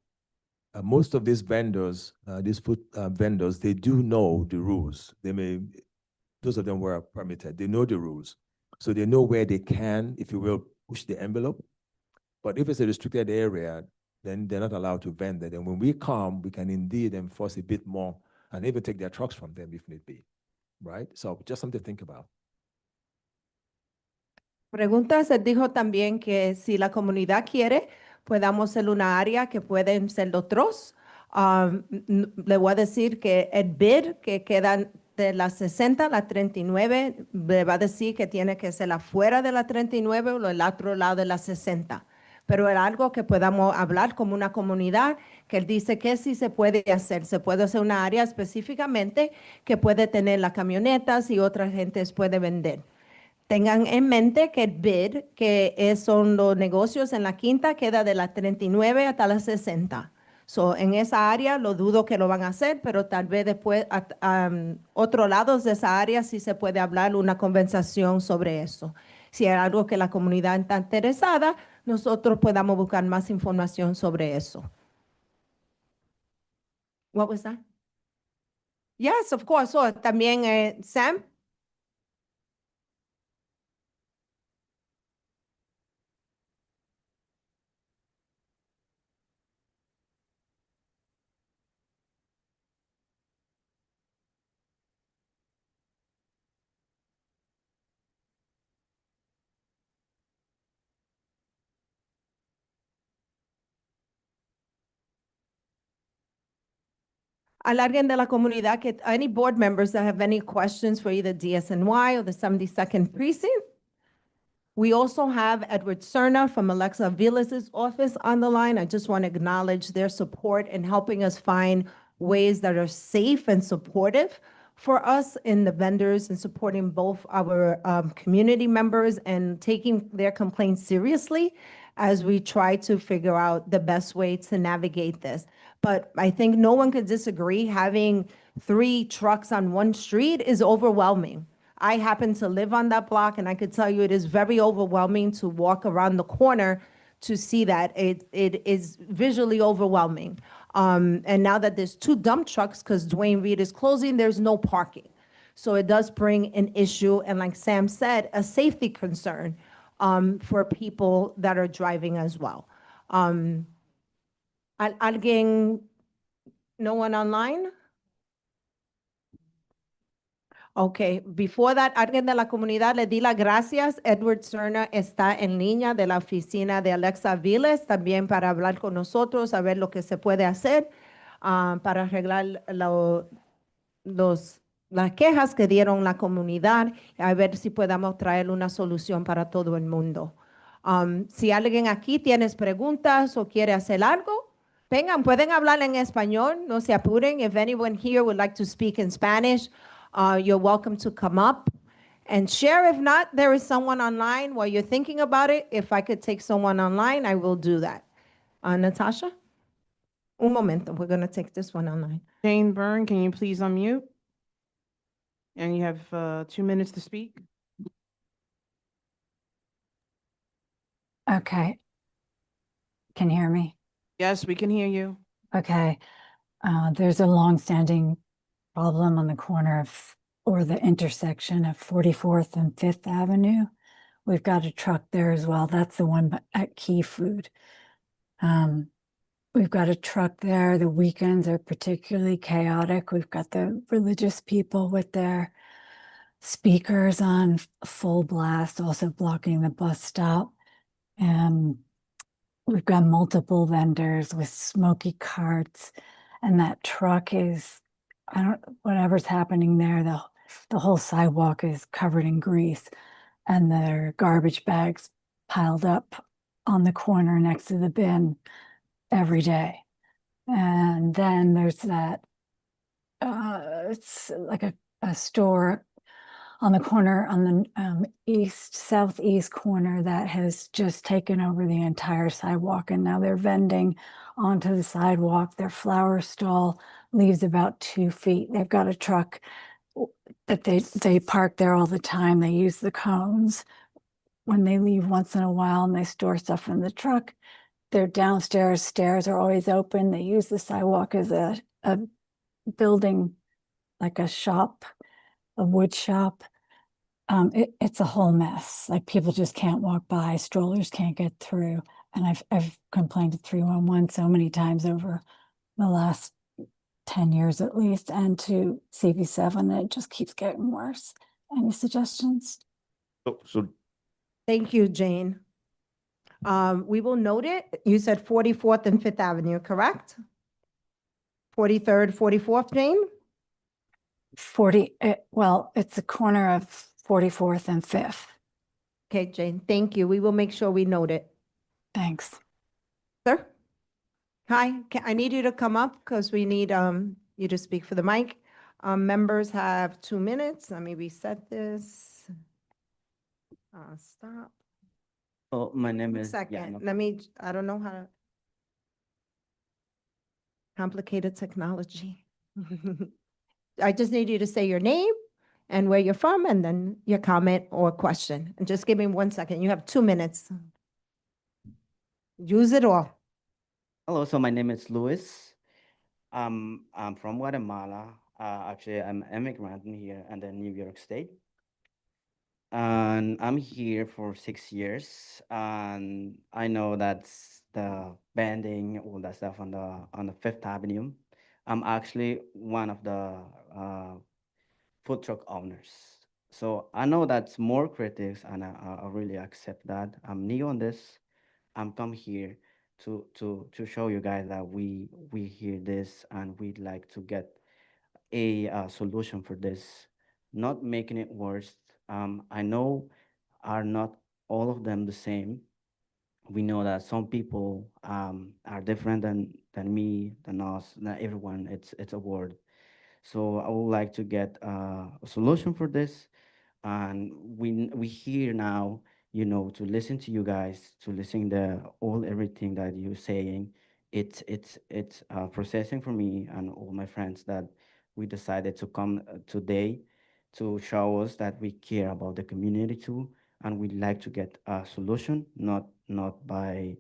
Most of these vendors, these food vendors, they do know the rules. Those of them were permitted. They know the rules. So they know where they can, if you will, push the envelope. But if it's a restricted area, then they're not allowed to vend it. And when we come, we can indeed enforce a bit more and even take their trucks from them if need be, right? So just something to think about. Preguntas, él dijo también que si la comunidad quiere, podamos hacer una área que pueden ser otros. Le voy a decir que el bid que queda de la 60 a la 39, le va a decir que tiene que ser afuera de la 39 o el otro lado de la 60. Pero es algo que podamos hablar como una comunidad, que él dice que sí se puede hacer. Se puede hacer una área específicamente que puede tener las camionetas y otras gentes puede vender. Tengan en mente que el bid, son los negocios en la quinta, queda de las 39 hasta las 60. So, en esa área lo dudo que lo van a hacer, pero tal vez después, otros lados de esa área sí se puede hablar una conversación sobre eso. Si hay algo que la comunidad está interesada, nosotros podamos buscar más información sobre eso. What was that? Yes, of course. So, también, Sam. Alguien de la comunidad que, any board members that have any questions for either DSNY or the 72nd precinct? We also have Edward Cerna from Alexa Vilas's office on the line. I just want to acknowledge their support in helping us find ways that are safe and supportive for us in the vendors and supporting both our community members and taking their complaints seriously as we try to figure out the best way to navigate this. But I think no one could disagree, having 3 trucks on one street is overwhelming. I happen to live on that block, and I could tell you it is very overwhelming to walk around the corner to see that. It is visually overwhelming. And now that there's 2 dump trucks, because Dwayne Reed is closing, there's no parking. So it does bring an issue, and like Sam said, a safety concern for people that are driving as well. ¿Alguien, no one online? Okay, before that, alguien de la comunidad le di las gracias. Edward Cerna está en línea de la oficina de Alexa Viles también para hablar con nosotros, a ver lo que se puede hacer para arreglar las quejas que dieron la comunidad, a ver si podamos traer una solución para todo el mundo. Si alguien aquí tiene preguntas o quiere hacer algo, vengan, pueden hablar en español, no se apuren. If anyone here would like to speak in Spanish, you're welcome to come up and share. If not, there is someone online while you're thinking about it. If I could take someone online, I will do that. Natasha? Un momento, we're going to take this one online. Jane Byrne, can you please unmute? And you have 2 minutes to speak. Okay. Can you hear me? Yes, we can hear you. Okay. There's a longstanding problem on the corner of, or the intersection of 44th and 5th Avenue. We've got a truck there as well. That's the one at Key Food. We've got a truck there. The weekends are particularly chaotic. We've got the religious people with their speakers on full blast, also blocking the bus stop. And we've got multiple vendors with smoky carts. And that truck is, whatever's happening there, the whole sidewalk is covered in grease. And there are garbage bags piled up on the corner next to the bin every day. And then there's that, it's like a store on the corner, on the southeast corner that has just taken over the entire sidewalk. And now they're vending onto the sidewalk. Their flower stall leaves about 2 feet. They've got a truck that they park there all the time. They use the cones when they leave once in a while, and they store stuff in the truck. Their downstairs stairs are always open. They use the sidewalk as a building, like a shop, a wood shop. It's a whole mess. Like, people just can't walk by, strollers can't get through. And I've complained to 311 so many times over the last 10 years at least, and to CB7, and it just keeps getting worse. Any suggestions? So Thank you, Jane. We will note it. You said 44th and 5th Avenue, correct? 43rd, 44th, Jane? 40, well, it's a corner of 44th and 5th. Okay, Jane, thank you. We will make sure we note it. Thanks. Sir? Hi, I need you to come up because we need you to speak for the mic. Members have 2 minutes. Let me reset this. Stop. Oh, my name One is, yeah, second, no let me, I don't know how to. Complicated technology. I just need you to say your name and where you're from, and then your comment or question. And just give me 1 second. You have 2 minutes. Use it all. Hello, so my name is Luis. I'm from Guatemala. Actually, I'm an immigrant in here and then New York State. And I'm here for 6 years. And I know that's the banding, all that stuff on the Fifth Avenue. I'm actually one of the food truck owners. So I know that's more critics, and I really accept that. I'm new on this. I'm come here to show you guys that we hear this and we'd like to get a solution for this, not making it worse. I know are not all of them the same. We know that some people are different than me, than us, than everyone. It's a word. So I would like to get a solution for this, and we here now, to listen to you guys, to listen the all everything that you're saying. It's processing for me and all my friends that we decided to come today to show us that we care about the community too, and we'd like to get a solution, not by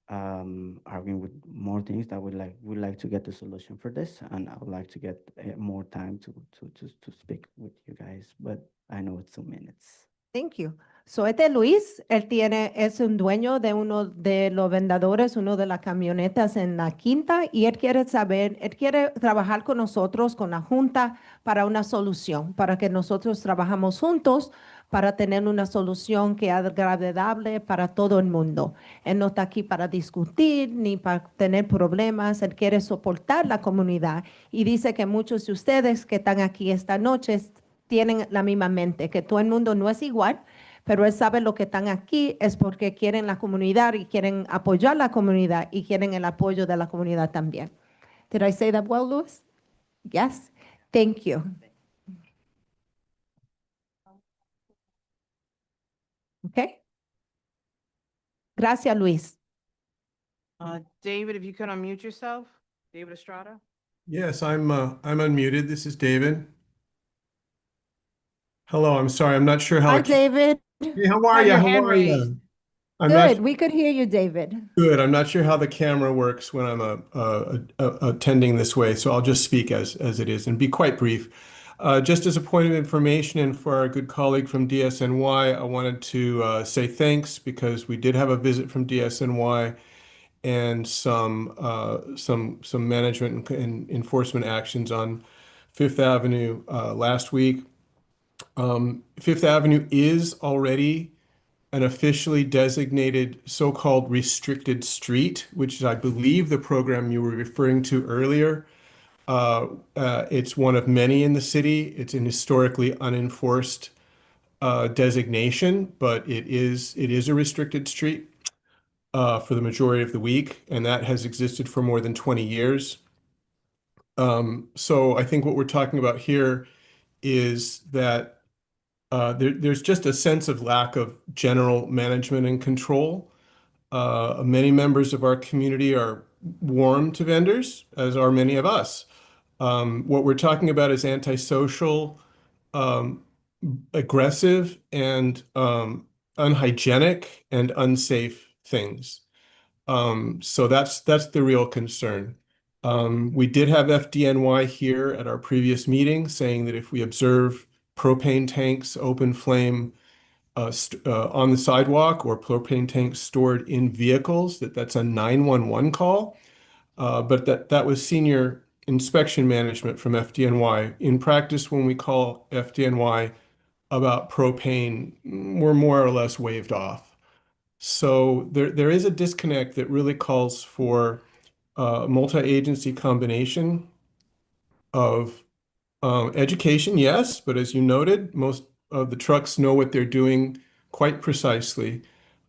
arguing with more things. That would like to get the solution for this, and I would like to get more time to speak with you guys, but I know it's 2 minutes. Thank you. So este Luis, es un dueño de uno de los vendedores, uno de las camionetas en la Quinta, y él quiere saber, él quiere trabajar con nosotros, con la Junta, para una solución, para que nosotros trabajamos juntos para tener una solución que es agradable para todo el mundo. Él no está aquí para discutir ni para tener problemas, él quiere soportar la comunidad y dice que muchos de ustedes que están aquí esta noche tienen la misma mente, que todo el mundo no es igual, pero él sabe lo que están aquí es porque quieren la comunidad y quieren apoyar la comunidad y quieren el apoyo de la comunidad también. Did I say that well, Luis? Yes? Thank you. Okay? Gracias, Luis. David, if you could unmute yourself, David Estrada. Yes, I'm unmuted. This is David. Hello, I'm sorry. I'm not sure how Hi, I David. Hey, how are Have you? your How hand are raised. you? I'm not Good. We could hear you, David. good. I'm not sure how the camera works when I'm attending this way, so I'll just speak as it is and be quite brief. Just as a point of information and for our good colleague from DSNY, I wanted to say thanks because we did have a visit from DSNY and some management and enforcement actions on Fifth Avenue last week. Fifth Avenue is already an officially designated so-called restricted street, which is, I believe, the program you were referring to earlier. It's one of many in the city. It's an historically unenforced designation, but it is a restricted street for the majority of the week, and that has existed for more than 20 years. So I think what we're talking about here is that there's just a sense of lack of general management and control. Many members of our community are warm to vendors, as are many of us. What we're talking about is antisocial, aggressive, and unhygienic and unsafe things. So that's the real concern. We did have FDNY here at our previous meeting saying that if we observe propane tanks, open flame on the sidewalk or propane tanks stored in vehicles, that's a 911 call. But that was senior inspection management from FDNY. In practice, when we call FDNY about propane, we're more or less waved off. So there is a disconnect that really calls for a multi-agency combination of education, yes, but as you noted, most of the trucks know what they're doing quite precisely.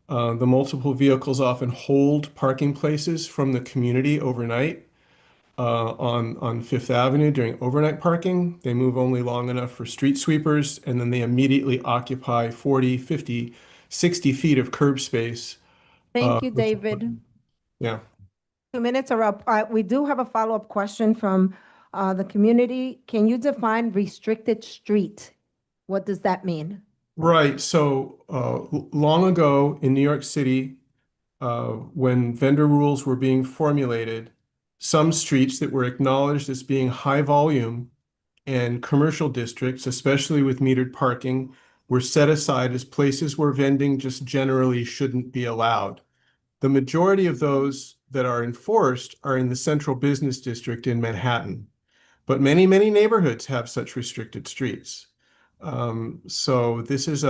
The multiple vehicles often hold parking places from the community overnight. on Fifth Avenue during overnight parking. They move only long enough for street sweepers, and then they immediately occupy 40, 50, 60 feet of curb space. Thank you, which- David. Yeah. 2 minutes are up. We do have a follow-up question from the community. Can you define restricted street? What does that mean? Right. So long ago in New York City, when vendor rules were being formulated, some streets that were acknowledged as being high volume and commercial districts, especially with metered parking, were set aside as places where vending just generally shouldn't be allowed. The majority of those that are enforced are in the central business district in Manhattan, but many, many neighborhoods have such restricted streets. So this is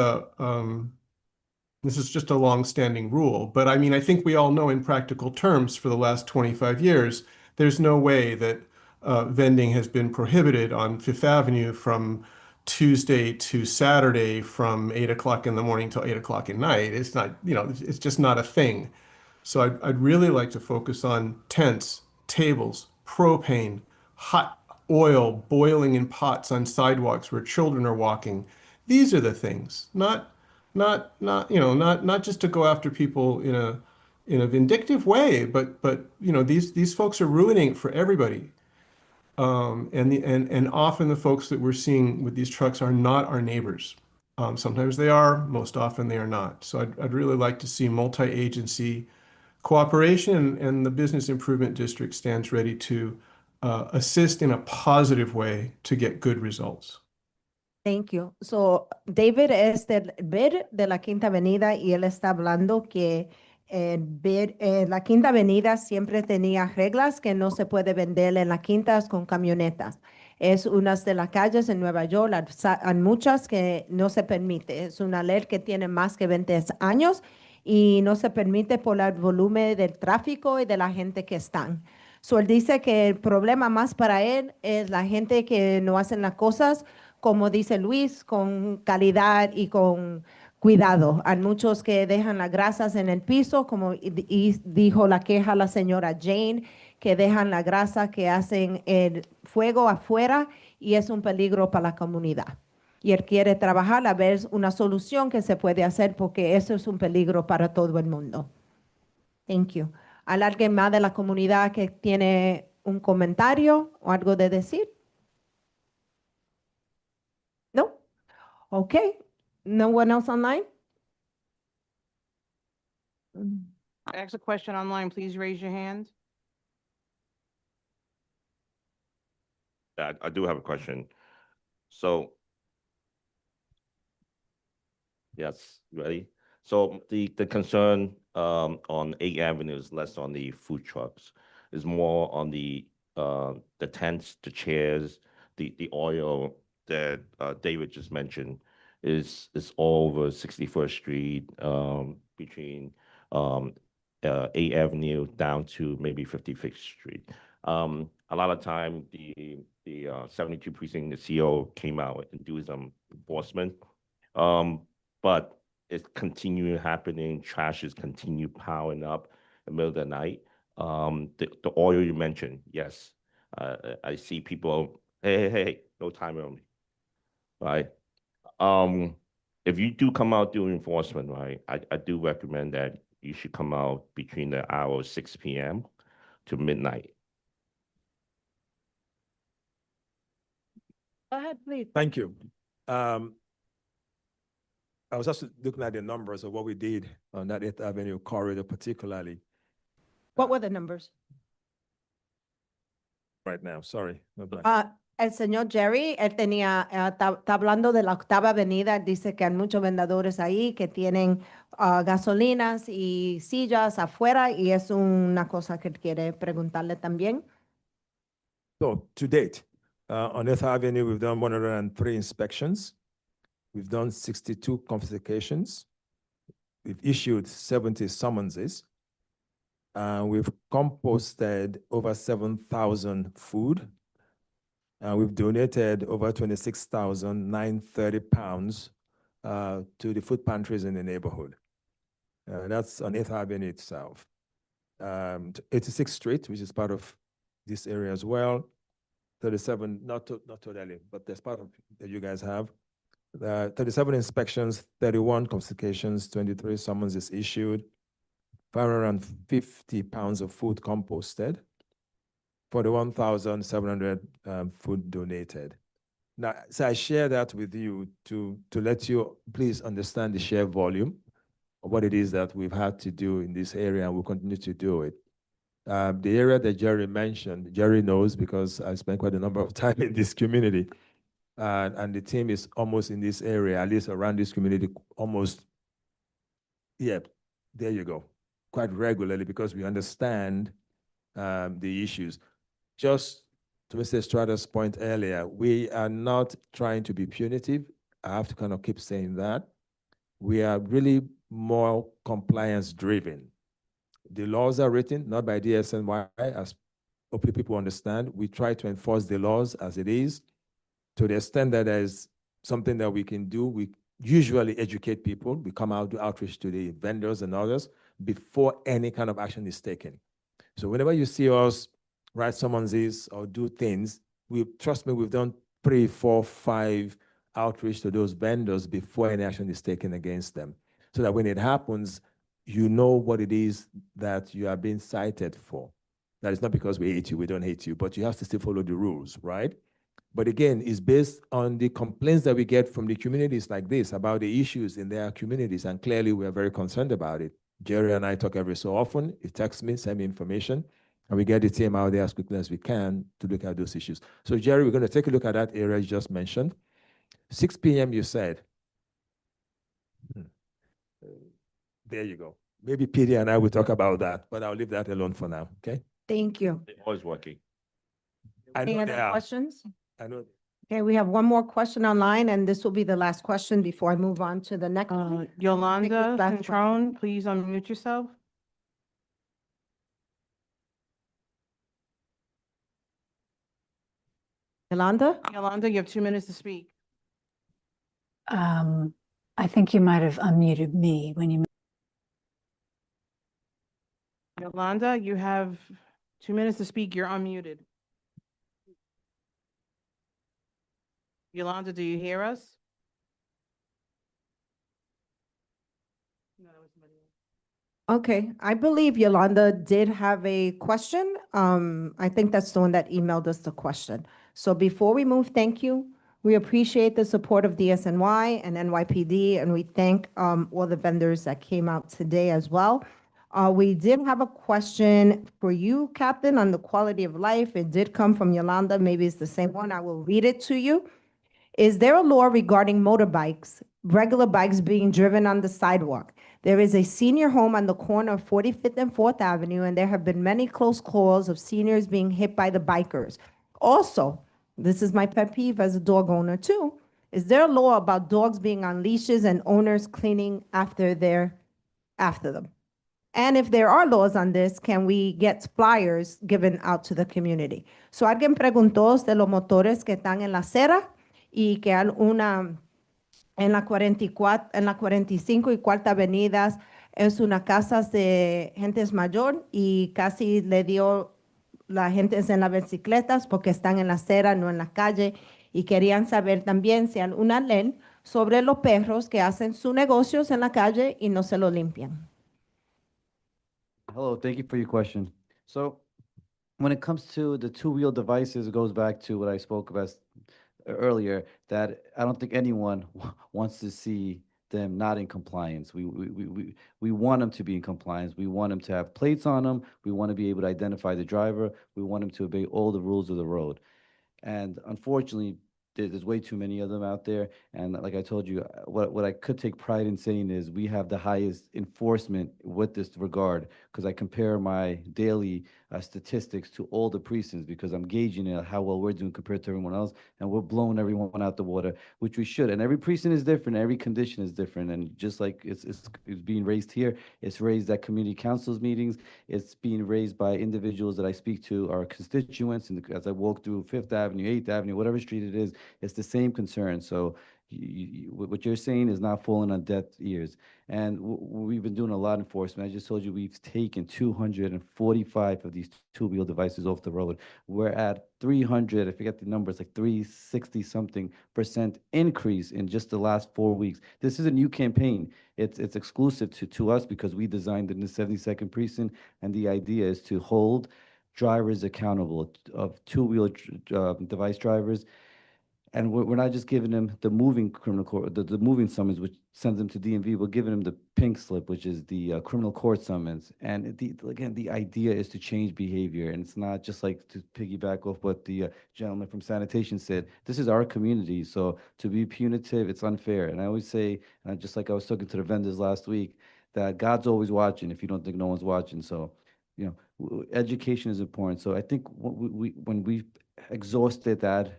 just a long-standing rule. But I mean, I think we all know in practical terms for the last 25 years, there's no way that vending has been prohibited on Fifth Avenue from Tuesday to Saturday from 8 o'clock in the morning till 8 o'clock at night. It's not, it's just not a thing. So I'd really like to focus on tents, tables, propane, hot oil boiling in pots on sidewalks where children are walking. These are the things, not just to go after people in a vindictive way, but these folks are ruining it for everybody. And often the folks that we're seeing with these trucks are not our neighbors. Sometimes they are, most often they are not. So I'd really like to see multi-agency cooperation, and the Business Improvement District stands ready to assist in a positive way to get good results. Thank you. So, David es del BID de la Quinta Avenida y él está hablando que el BID, la Quinta Avenida siempre tenía reglas que no se puede vender en las quintas con camionetas. Es una de las calles en Nueva York, hay muchas que no se permite. Es una ley que tiene más que 20 años y no se permite por el volumen del tráfico y de la gente que están. So, él dice que el problema más para él es la gente que no hacen las cosas como dice Luis, con calidad y con cuidado. Hay muchos que dejan las grasas en el piso, como dijo la queja la señora Jane, que dejan la grasa, que hacen el fuego afuera y es un peligro para la comunidad. Y él quiere trabajar a ver una solución que se puede hacer porque eso es un peligro para todo el mundo. Thank you. ¿Hay alguien más de la comunidad que tiene un comentario o algo de decir? No? Okay. No one else online? Ask a question online, please raise your hand. I do have a question. So, yes, you ready? So the concern on 8th Avenue is less on the food trucks, is more on the tents, the chairs, the oil that David just mentioned is all over 61st Street, between 8th Avenue down to maybe 55th Street. A lot of time the 72 precinct, the CO came out and do some enforcement. But it's continuing happening. Trash is continue piling up in the middle of the night. The oil you mentioned, yes. I see people, hey, no time only, right? If you do come out doing enforcement, right, I do recommend that you should come out between the hours 6 p.m. to midnight. Go ahead, please. Thank you. I was just looking at the numbers of what we did on that 8th Avenue corridor particularly. What were the numbers? Right now, sorry. El señor Jerry, él tenía, está hablando de la 8ª Avenida, dice que hay muchos vendedores ahí que tienen gasolinas y sillas afuera y es una cosa que quiere preguntarle también. So to date, on 8th Avenue, we've done 103 inspections. We've done 62 confiscations. We've issued 70 summonses. We've composted over 7,000 food. We've donated over 26,930 pounds to the food pantries in the neighborhood. That's on 8th Avenue itself. 86th Street, which is part of this area as well. 37, not totally, but there's part of that you guys have. 37 inspections, 31 confiscations, 23 summonses issued, 550 pounds of food composted, 41,700 food donated. Now, so I share that with you to let you please understand the sheer volume of what it is that we've had to do in this area, and we'll continue to do it. The area that Jerry mentioned, Jerry knows because I spent quite a number of time in this community. And the team is almost in this area, at least around this community, almost, yeah, there you go, quite regularly because we understand the issues. Just to Mr. Estrada's point earlier, we are not trying to be punitive. I have to kind of keep saying that. We are really more compliance driven. The laws are written, not by DSNY, as hopefully people understand. We try to enforce the laws as it is. To the extent that there's something that we can do, we usually educate people. We come out, do outreach to the vendors and others before any kind of action is taken. So whenever you see us write summonses or do things, trust me, we've done 3, 4, 5 outreach to those vendors before any action is taken against them. So that when it happens, you know what it is that you are being cited for. That is not because we hate you, we don't hate you, but you have to still follow the rules, right? But again, it's based on the complaints that we get from the communities like this about the issues in their communities, and clearly we are very concerned about it. Jerry and I talk every so often. He texts me, send me information, and we get the team out there as quickly as we can to look at those issues. So Jerry, we're going to take a look at that area you just mentioned. 6 p.m. you said. There you go. Maybe PD and I will talk about that, but I'll leave that alone for now, okay? Thank you. They're always working. I Any know other they are. questions? I know. Okay, we have one more question online, and this will be the last question before I move on to the next. one. Yolanda last Centron, please unmute yourself. Yolanda? Yolanda, you have 2 minutes to speak. I think you might have unmuted me when you. Yolanda, you have 2 minutes to speak. You're unmuted. Yolanda, do you hear us? No, that was somebody else. Okay, I believe Yolanda did have a question. I think that's the one that emailed us the question. So before we move, thank you. We appreciate the support of DSNY and NYPD, and we thank all the vendors that came out today as well. We did have a question for you, Captain, on the quality of life. It did come from Yolanda. Maybe it's the same one. I will read it to you. Is there a law regarding motorbikes, regular bikes being driven on the sidewalk? There is a senior home on the corner of 45th and 4th Avenue, and there have been many close calls of seniors being hit by the bikers. Also, this is my pet peeve as a dog owner too. Is there a law about dogs being on leashes and owners cleaning after them? And if there are laws on this, can we get flyers given out to the community? So alguien preguntó de los motores que están en la acera y que hay una en la 44, en la 45 y cuarta avenidas es una casa de gentes mayor y casi le dio la gente en las bicicletas porque están en la acera, no en la calle, y querían saber también si hay una ley sobre los perros que hacen sus negocios en la calle y no se lo limpian. Hello, thank you for your question. So when it comes to the two-wheel devices, it goes back to what I spoke about earlier, that I don't think anyone wants to see them not in compliance. We want them to be in compliance. We want them to have plates on them. We want to be able to identify the driver. We want them to obey all the rules of the road. And unfortunately, there's way too many of them out there. And like I told you, what I could take pride in saying is we have the highest enforcement with this regard, because I compare my daily statistics to all the precincts, because I'm gauging how well we're doing compared to everyone else, and we're blowing everyone out the water, which we should. And every precinct is different, every condition is different, and just like it's being raised here, it's raised at community councils meetings, it's being raised by individuals that I speak to, our constituents, and as I walk through 5th Avenue, 8th Avenue, whatever street it is, it's the same concern. So what you're saying is not falling on deaf ears. And we've been doing a lot of enforcement. I just told you we've taken 245 of these two-wheel devices off the road. We're at 300, I forget the numbers, like 360 something % increase in just the last 4 weeks. This is a new campaign. It's exclusive to us because we designed it in the 72nd precinct, and the idea is to hold drivers accountable of two-wheel device drivers. And we're not just giving them the moving criminal court, the moving summons, which sends them to DMV. We're giving them the pink slip, which is the criminal court summons. And again, the idea is to change behavior. And it's not just like to piggyback off what the gentleman from sanitation said. This is our community. So to be punitive, it's unfair. And I always say, just like I was talking to the vendors last week, that God's always watching if you don't think no one's watching. So, education is important. So I think when we exhausted that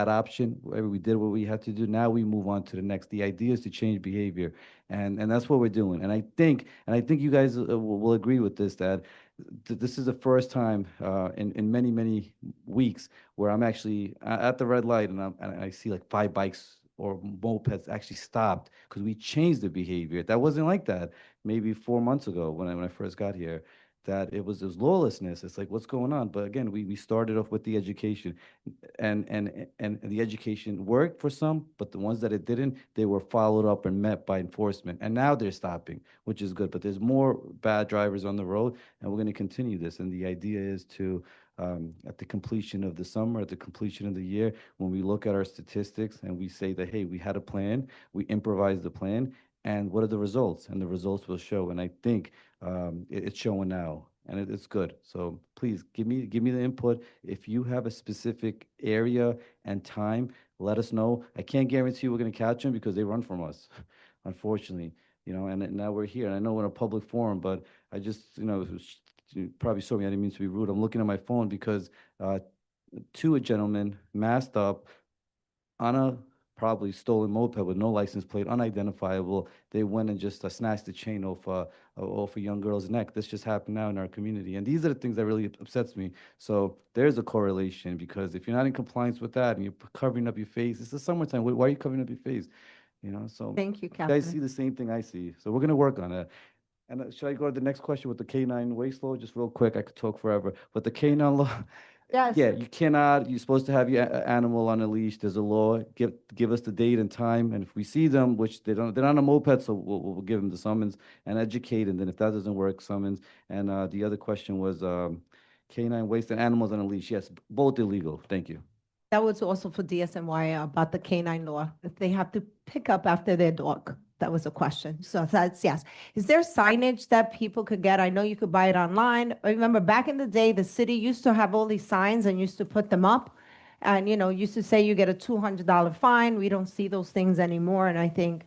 option, we did what we had to do. Now we move on to the next. The idea is to change behavior, and that's what we're doing. And I think you guys will agree with this, that this is the first time in many weeks where I'm actually at the red light and I see like 5 bikes or mopeds actually stopped because we changed the behavior. That wasn't like that maybe 4 months ago when I first got here. That it was lawlessness. It's like, what's going on? But again, we started off with the education, and the education worked for some, but the ones that it didn't, they were followed up and met by enforcement. And now they're stopping, which is good. But there's more bad drivers on the road, and we're going to continue this. And the idea is to, at the completion of the summer, at the completion of the year, when we look at our statistics and we say that, hey, we had a plan, we improvised the plan, and what are the results? And the results will show. And I think it's showing now, and it's good. So please give me the input. If you have a specific area and time, let us know. I can't guarantee we're going to catch them because they run from us, unfortunately. And now we're here. And I know we're in a public forum, but I just, you probably saw me. I didn't mean to be rude. I'm looking at my phone because a gentleman masked up on a probably stolen moped with no license plate, unidentifiable. They went and just snatched the chain off a young girl's neck. This just happened now in our community. And these are the things that really upsets me. So there's a correlation, because if you're not in compliance with that and you're covering up your face, it's the summertime. Why are you covering up your face? So Thank you, you guys see Captain. the same thing I see. So we're going to work on it. And should I go to the next question with the K9 waste law? Just real quick, I could talk forever. But the K9 law, Yes. yeah, you're supposed to have your animal on a leash. There's a law. Give us the date and time. And if we see them, which they're not on a moped, so we'll give them the summons and educate. And then if that doesn't work, summons. And the other question was K9 waste and animals on a leash. Yes, both illegal. Thank you. That was also for DSNY about the canine law, if they have to pick up after their dog. That was a question. So that's yes. Is there signage that people could get? I know you could buy it online. I remember back in the day, the city used to have all these signs and used to put them up. And, used to say you get a $200 fine. We don't see those things anymore. And I think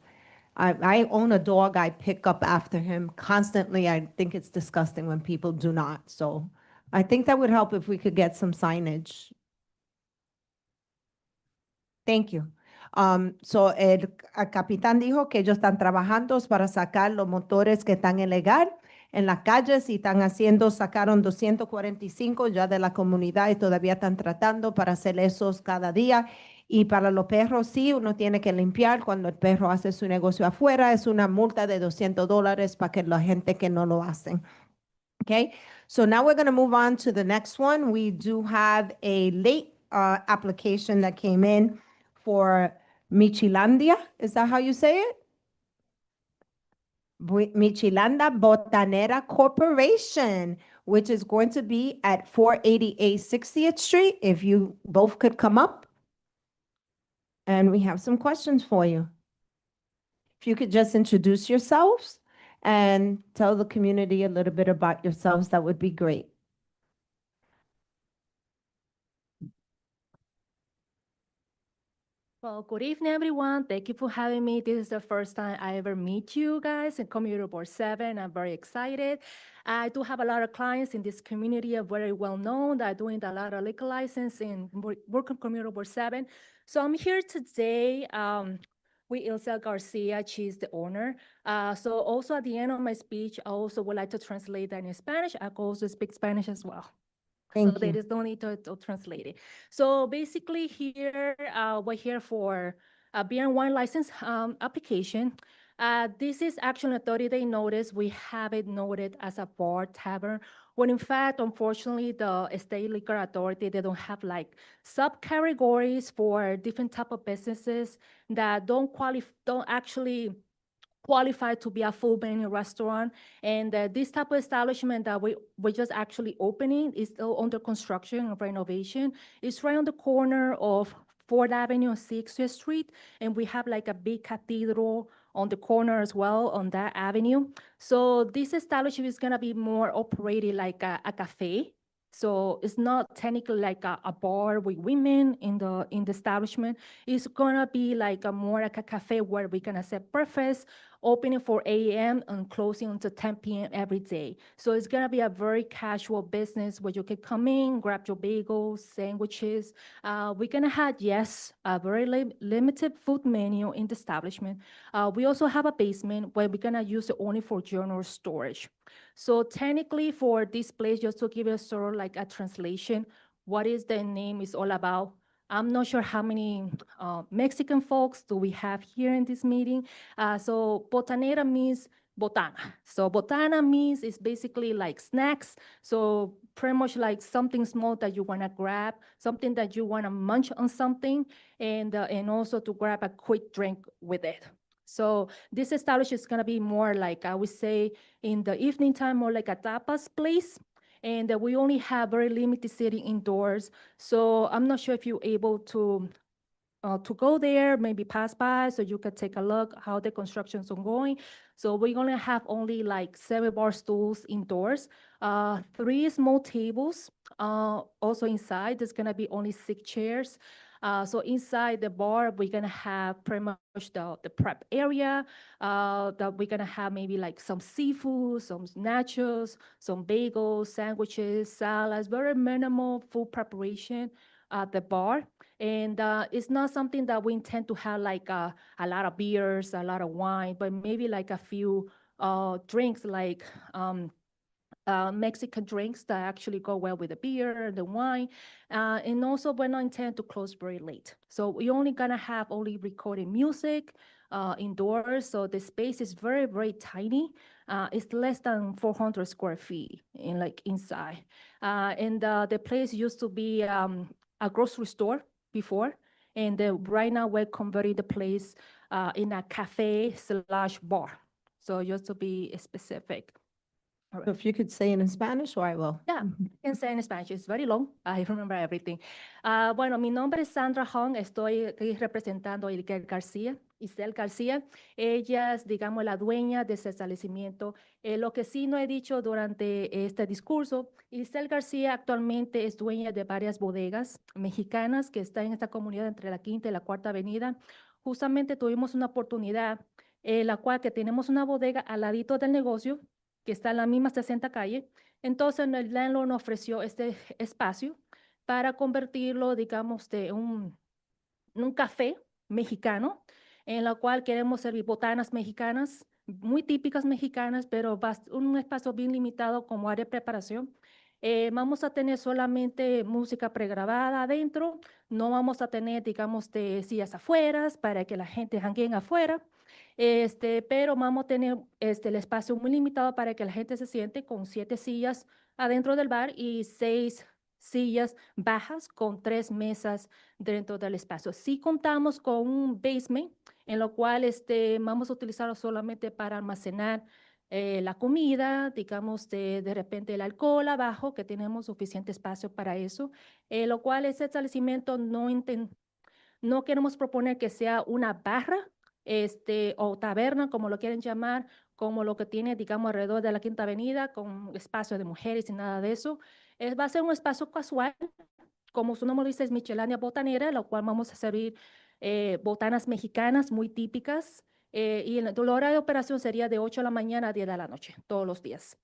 I own a dog. I pick up after him constantly. I think it's disgusting when people do not. So I think that would help if we could get some signage. Thank you. So el capitán dijo que ellos están trabajando para sacar los motores que están ilegal en las calles y sacaron 245 ya de la comunidad y todavía están tratando para hacer esos cada día. Y para los perros, sí, uno tiene que limpiar cuando el perro hace su negocio afuera. Es una multa de $200 para que la gente que no lo hacen. Okay, so now we're going to move on to the next one. We do have a late application that came in for Michilandia. Is that how you say it? Michilanda Botanera Corporation, which is going to be at 488 60th Street. If you both could come up. And we have some questions for you. If you could just introduce yourselves and tell the community a little bit about yourselves, that would be great. Well, good evening, everyone. Thank you for having me. This is the first time I ever meet you guys in Community Board 7. I'm very excited. I do have a lot of clients in this community, are very well known. They're doing a lot of liquor license in work on Community Board 7. So I'm here today with Ilsa Garcia. She's the owner. So also at the end of my speech, I also would like to translate that in Spanish. I can also speak Spanish as well. Thank So there you. is no need to translate it. So basically here, we're here for a beer and wine license application. This is actually a 30-day notice. We have it noted as a bar tavern, when in fact, unfortunately, the state liquor authority, they don't have like subcategories for different type of businesses that don't actually qualified to be a full menu restaurant. And this type of establishment that we're just actually opening is still under construction and renovation. It's right on the corner of 4th Avenue and 6th Street. And we have like a big cathedral on the corner as well on that avenue. So this establishment is gonna be more operated like a cafe. So it's not technically like a bar with women in the establishment. It's gonna be like more like a cafe where we can accept breakfast, opening 4 a.m. and closing until 10 p.m. every day. So it's gonna be a very casual business where you can come in, grab your bagels, sandwiches. We're gonna have, yes, a very limited food menu in the establishment. We also have a basement where we're gonna use it only for general storage. So technically for this place, just to give you sort of like a translation, what is the name is all about. I'm not sure how many Mexican folks do we have here in this meeting. So botanera means botana. So botana means it's basically like snacks. So pretty much like something small that you wanna grab, something that you wanna munch on something, and also to grab a quick drink with it. So this establishment is gonna be more like, I would say, in the evening time, more like a tapas place. And we only have very limited seating indoors. So I'm not sure if you're able to go there, maybe pass by, so you could take a look how the construction's ongoing. So we're gonna have only like 7 bar stools indoors, 3 small tables. Also inside, there's gonna be only 6 chairs. So inside the bar, we're gonna have pretty much the prep area, that we're gonna have maybe like some seafood, some nachos, some bagels, sandwiches, salads, very minimal food preparation at the bar. And it's not something that we intend to have like a lot of beers, a lot of wine, but maybe like a few drinks like Mexican drinks that actually go well with the beer, the wine. And also we're not intend to close very late. So we only gonna have only recorded music indoors. So the space is very, very tiny. It's less than 400 square feet in like inside. And the place used to be a grocery store before. And right now we're converting the place in a cafe/bar. So just to be specific. All So right. if you could say it in Spanish, or I will. Yeah, can say in Spanish. It's very long. I remember everything. Bueno, mi nombre es Sandra Hong. Estoy aquí representando a Isel García. Ella es, digamos, la dueña de ese establecimiento. Lo que sí no he dicho durante este discurso, Isel García actualmente es dueña de varias bodegas mexicanas que están en esta comunidad entre la 5ª y la 4ª Avenida. Justamente tuvimos una oportunidad en la cual que tenemos una bodega al ladito del negocio, que está en la misma 60 calle. Entonces el landlord nos ofreció este espacio para convertirlo, digamos, de un café mexicano, en la cual queremos servir botanas mexicanas, muy típicas mexicanas, pero un espacio bien limitado como área de preparación. Vamos a tener solamente música pregrabada adentro, no vamos a tener, digamos, de sillas afuera para que la gente janguee afuera. Pero vamos a tener el espacio muy limitado para que la gente se siente con 7 sillas adentro del bar y 6 sillas bajas con 3 mesas dentro del espacio. Sí contamos con un basement en lo cual vamos a utilizarlo solamente para almacenar la comida, digamos, de repente el alcohol abajo, que tenemos suficiente espacio para eso, lo cual ese establecimiento no queremos proponer que sea una barra o taberna, como lo quieren llamar, como lo que tiene, digamos, alrededor de la 5ª Avenida, con espacio de mujeres y nada de eso. Va a ser un espacio casual, como su nombre dice, es Michelania Botanera, lo cual vamos a servir botanas mexicanas muy típicas. Y el horario de operación sería de 8 de la mañana a 10 de la noche, todos los días.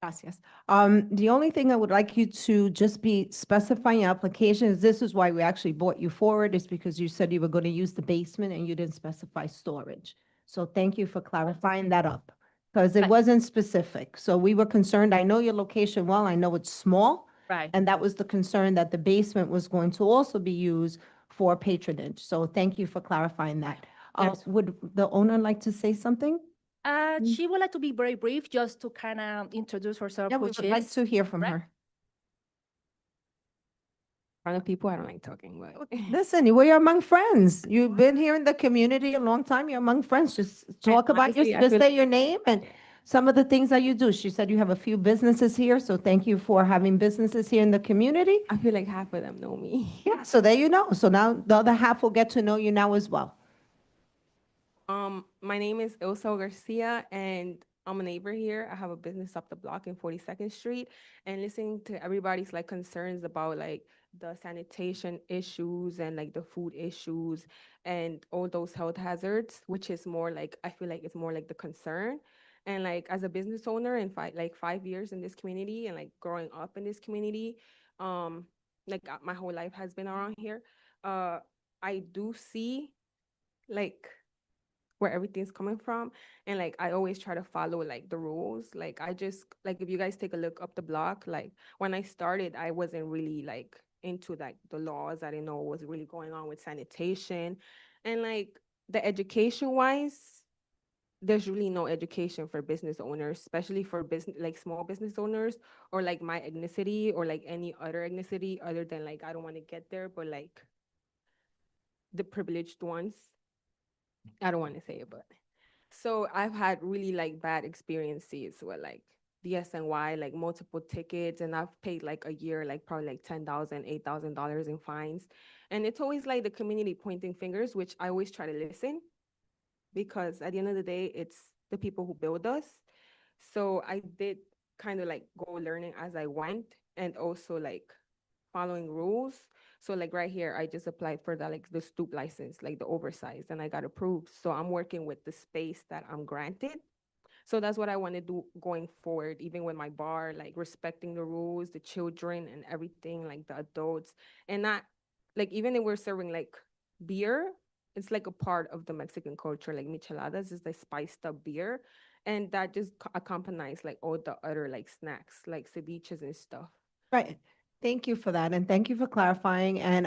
Gracias. The only thing I would like you to just be specifying applications, this is why we actually brought you forward, is because you said you were going to use the basement and you didn't specify storage. So thank you for clarifying that up, because it Right. wasn't specific. So we were concerned, I know your location well, I know it's small. Right. And that was the concern, that the basement was going to also be used for patronage. So thank you for clarifying that. Yes. Would the owner like to say something? She would like to be very brief, just to kind of introduce herself. Yeah, who we she would like is. to hear from Right. her. Front of people, I don't like talking, but Listen, we're among friends. You've been here in the community a long time. You're among friends. Just talk about your, honestly, I just feel say your name and some of the things that you do. She said you have a few businesses here, so thank you for having businesses here in the community. I feel like half of them know me. Yeah, so there you know. So now the other half will get to know you now as well. My name is Ilsa Garcia, and I'm a neighbor here. I have a business up the block in 42nd Street, and listening to everybody's like concerns about like the sanitation issues and like the food issues and all those health hazards, which is more like, I feel like it's more like the concern. And like as a business owner in 5 years in this community and like growing up in this community, my whole life has been around here. I do see like where everything's coming from, and like I always try to follow like the rules. Like I just like, if you guys take a look up the block, like when I started, I wasn't really like into like the laws. I didn't know what was really going on with sanitation, and like the education wise, there's really no education for business owners, especially for business like small business owners or like my ethnicity or like any other ethnicity other than like, I don't want to get there, but like the privileged ones. I don't want to say it, but so I've had really like bad experiences with like DSNY, like multiple tickets, and I've paid like a year, like probably like $10,000, $8,000 in fines. And it's always like the community pointing fingers, which I always try to listen, because at the end of the day, it's the people who build us. So I did kind of like go learning as I went, and also like following rules. So like right here, I just applied for that, like the stoop license, like the oversized, and I got approved. So I'm working with the space that I'm granted. So that's what I want to do going forward, even with my bar, like respecting the rules, the children and everything, like the adults, and not like, even if we're serving like beer, it's like a part of the Mexican culture, like micheladas is like spiced up beer. And that just accompanies like all the other like snacks, like ceviches and stuff. Right. Thank you for that, and thank you for clarifying. And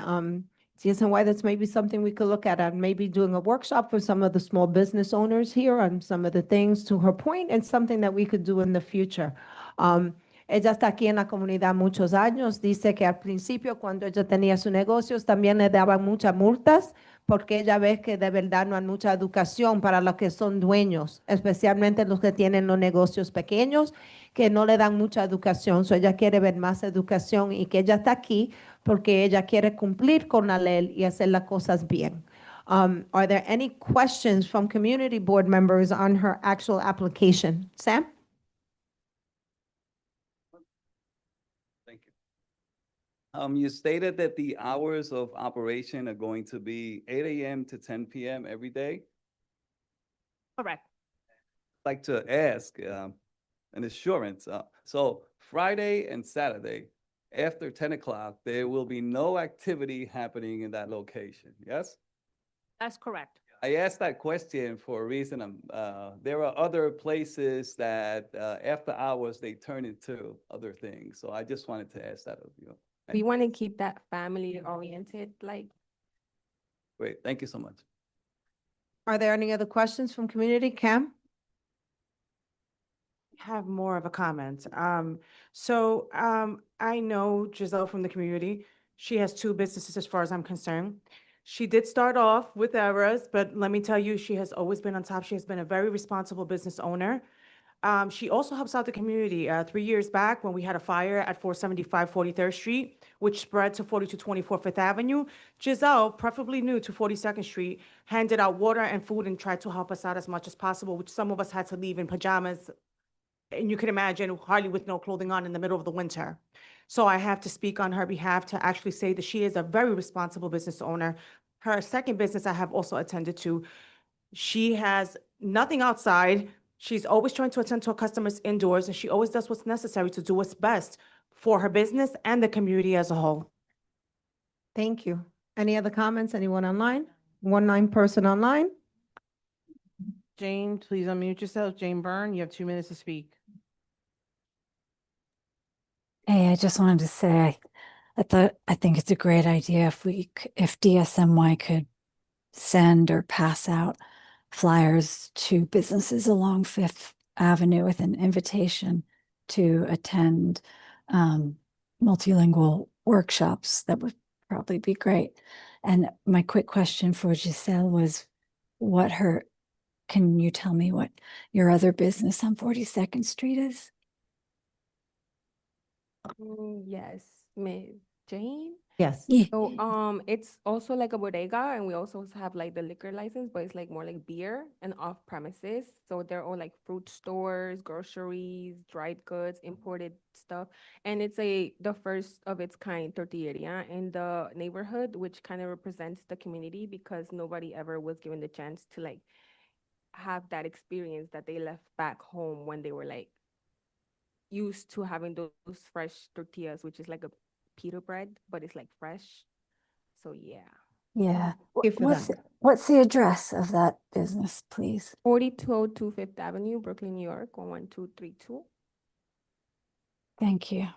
CSNY, that's maybe something we could look at, and maybe doing a workshop for some of the small business owners here on some of the things, to her point, and something that we could do in the future. Ella está aquí en la comunidad muchos años. Dice que al principio, cuando ella tenía sus negocios, también le daban muchas multas, porque ella ve que de verdad no hay mucha educación para los que son dueños, especialmente los que tienen los negocios pequeños, que no le dan mucha educación. So ella quiere ver más educación, y que ella está aquí porque ella quiere cumplir con la ley y hacer las cosas bien. Are there any questions from community board members on her actual application? Sam? Thank you. You stated that the hours of operation are going to be 8 a.m. to 10 p.m. every day. Correct. I'd like to ask an assurance. So Friday and Saturday, after 10 o'clock, there will be no activity happening in that location, yes? That's correct. I asked that question for a reason. There are other places that after hours, they turn into other things. So I just wanted to ask that of you. We want to keep that family oriented, like. Great, thank you so much. Are there any other questions from community? Cam? Have more of a comment. I know Giselle from the community. She has two businesses as far as I'm concerned. She did start off with errors, but let me tell you, she has always been on top. She has been a very responsible business owner. She also helps out the community. 3 years back, when we had a fire at 475 43rd Street, which spread to 4224 Fifth Avenue, Giselle, preferably new to 42nd Street, handed out water and food and tried to help us out as much as possible, which some of us had to leave in pajamas. And you can imagine, hardly with no clothing on in the middle of the winter. So I have to speak on her behalf to actually say that she is a very responsible business owner. Her second business I have also attended to. She has nothing outside. She's always trying to attend to her customers indoors, and she always does what's necessary to do what's best for her business and the community as a whole. Thank you. Any other comments? Anyone online? One person online? Jane, please unmute yourself. Jane Byrne, you have 2 minutes to speak. Hey, I just wanted to say I think it's a great idea if if DSMY could send or pass out flyers to businesses along Fifth Avenue with an invitation to attend multilingual workshops. That would probably be great. And my quick question for Giselle was, can you tell me what your other business on 42nd Street is? Yes, Miss Jane. Yes. Yeah. So it's also like a bodega, and we also have like the liquor license, but it's like more like beer and off premises. So they're all like fruit stores, groceries, dried goods, imported stuff, and it's the first of its kind tortilleria in the neighborhood, which kind of represents the community because nobody ever was given the chance to like have that experience that they left back home when they were like used to having those fresh tortillas, which is like a pita bread, but it's like fresh. So yeah. Yeah. Thank you for that. What's the address of that business, please? 4202 Fifth Avenue, Brooklyn, New York, 11232. Thank you.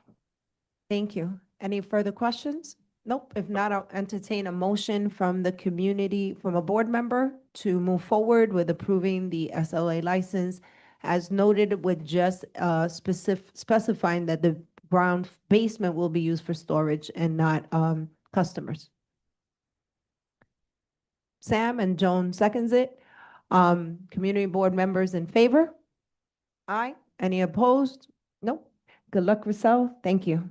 Thank you. Any further questions? Nope. If not, I'll entertain a motion from the community, from a board member to move forward with approving the SLA license as noted with just specifying that the ground basement will be used for storage and not customers. Sam and Joan seconds it. Community board members in favor? Aye. Any opposed? Nope. Good luck, Rousseau. Thank you.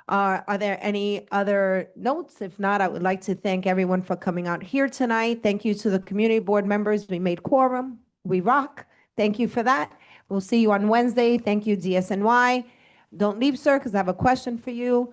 Are there any other notes? If not, I would like to thank everyone for coming out here tonight. Thank you to the community board members. We made quorum. We rock. Thank you for that. We'll see you on Wednesday. Thank you, DSNY. Don't leave, sir, because I have a question for you.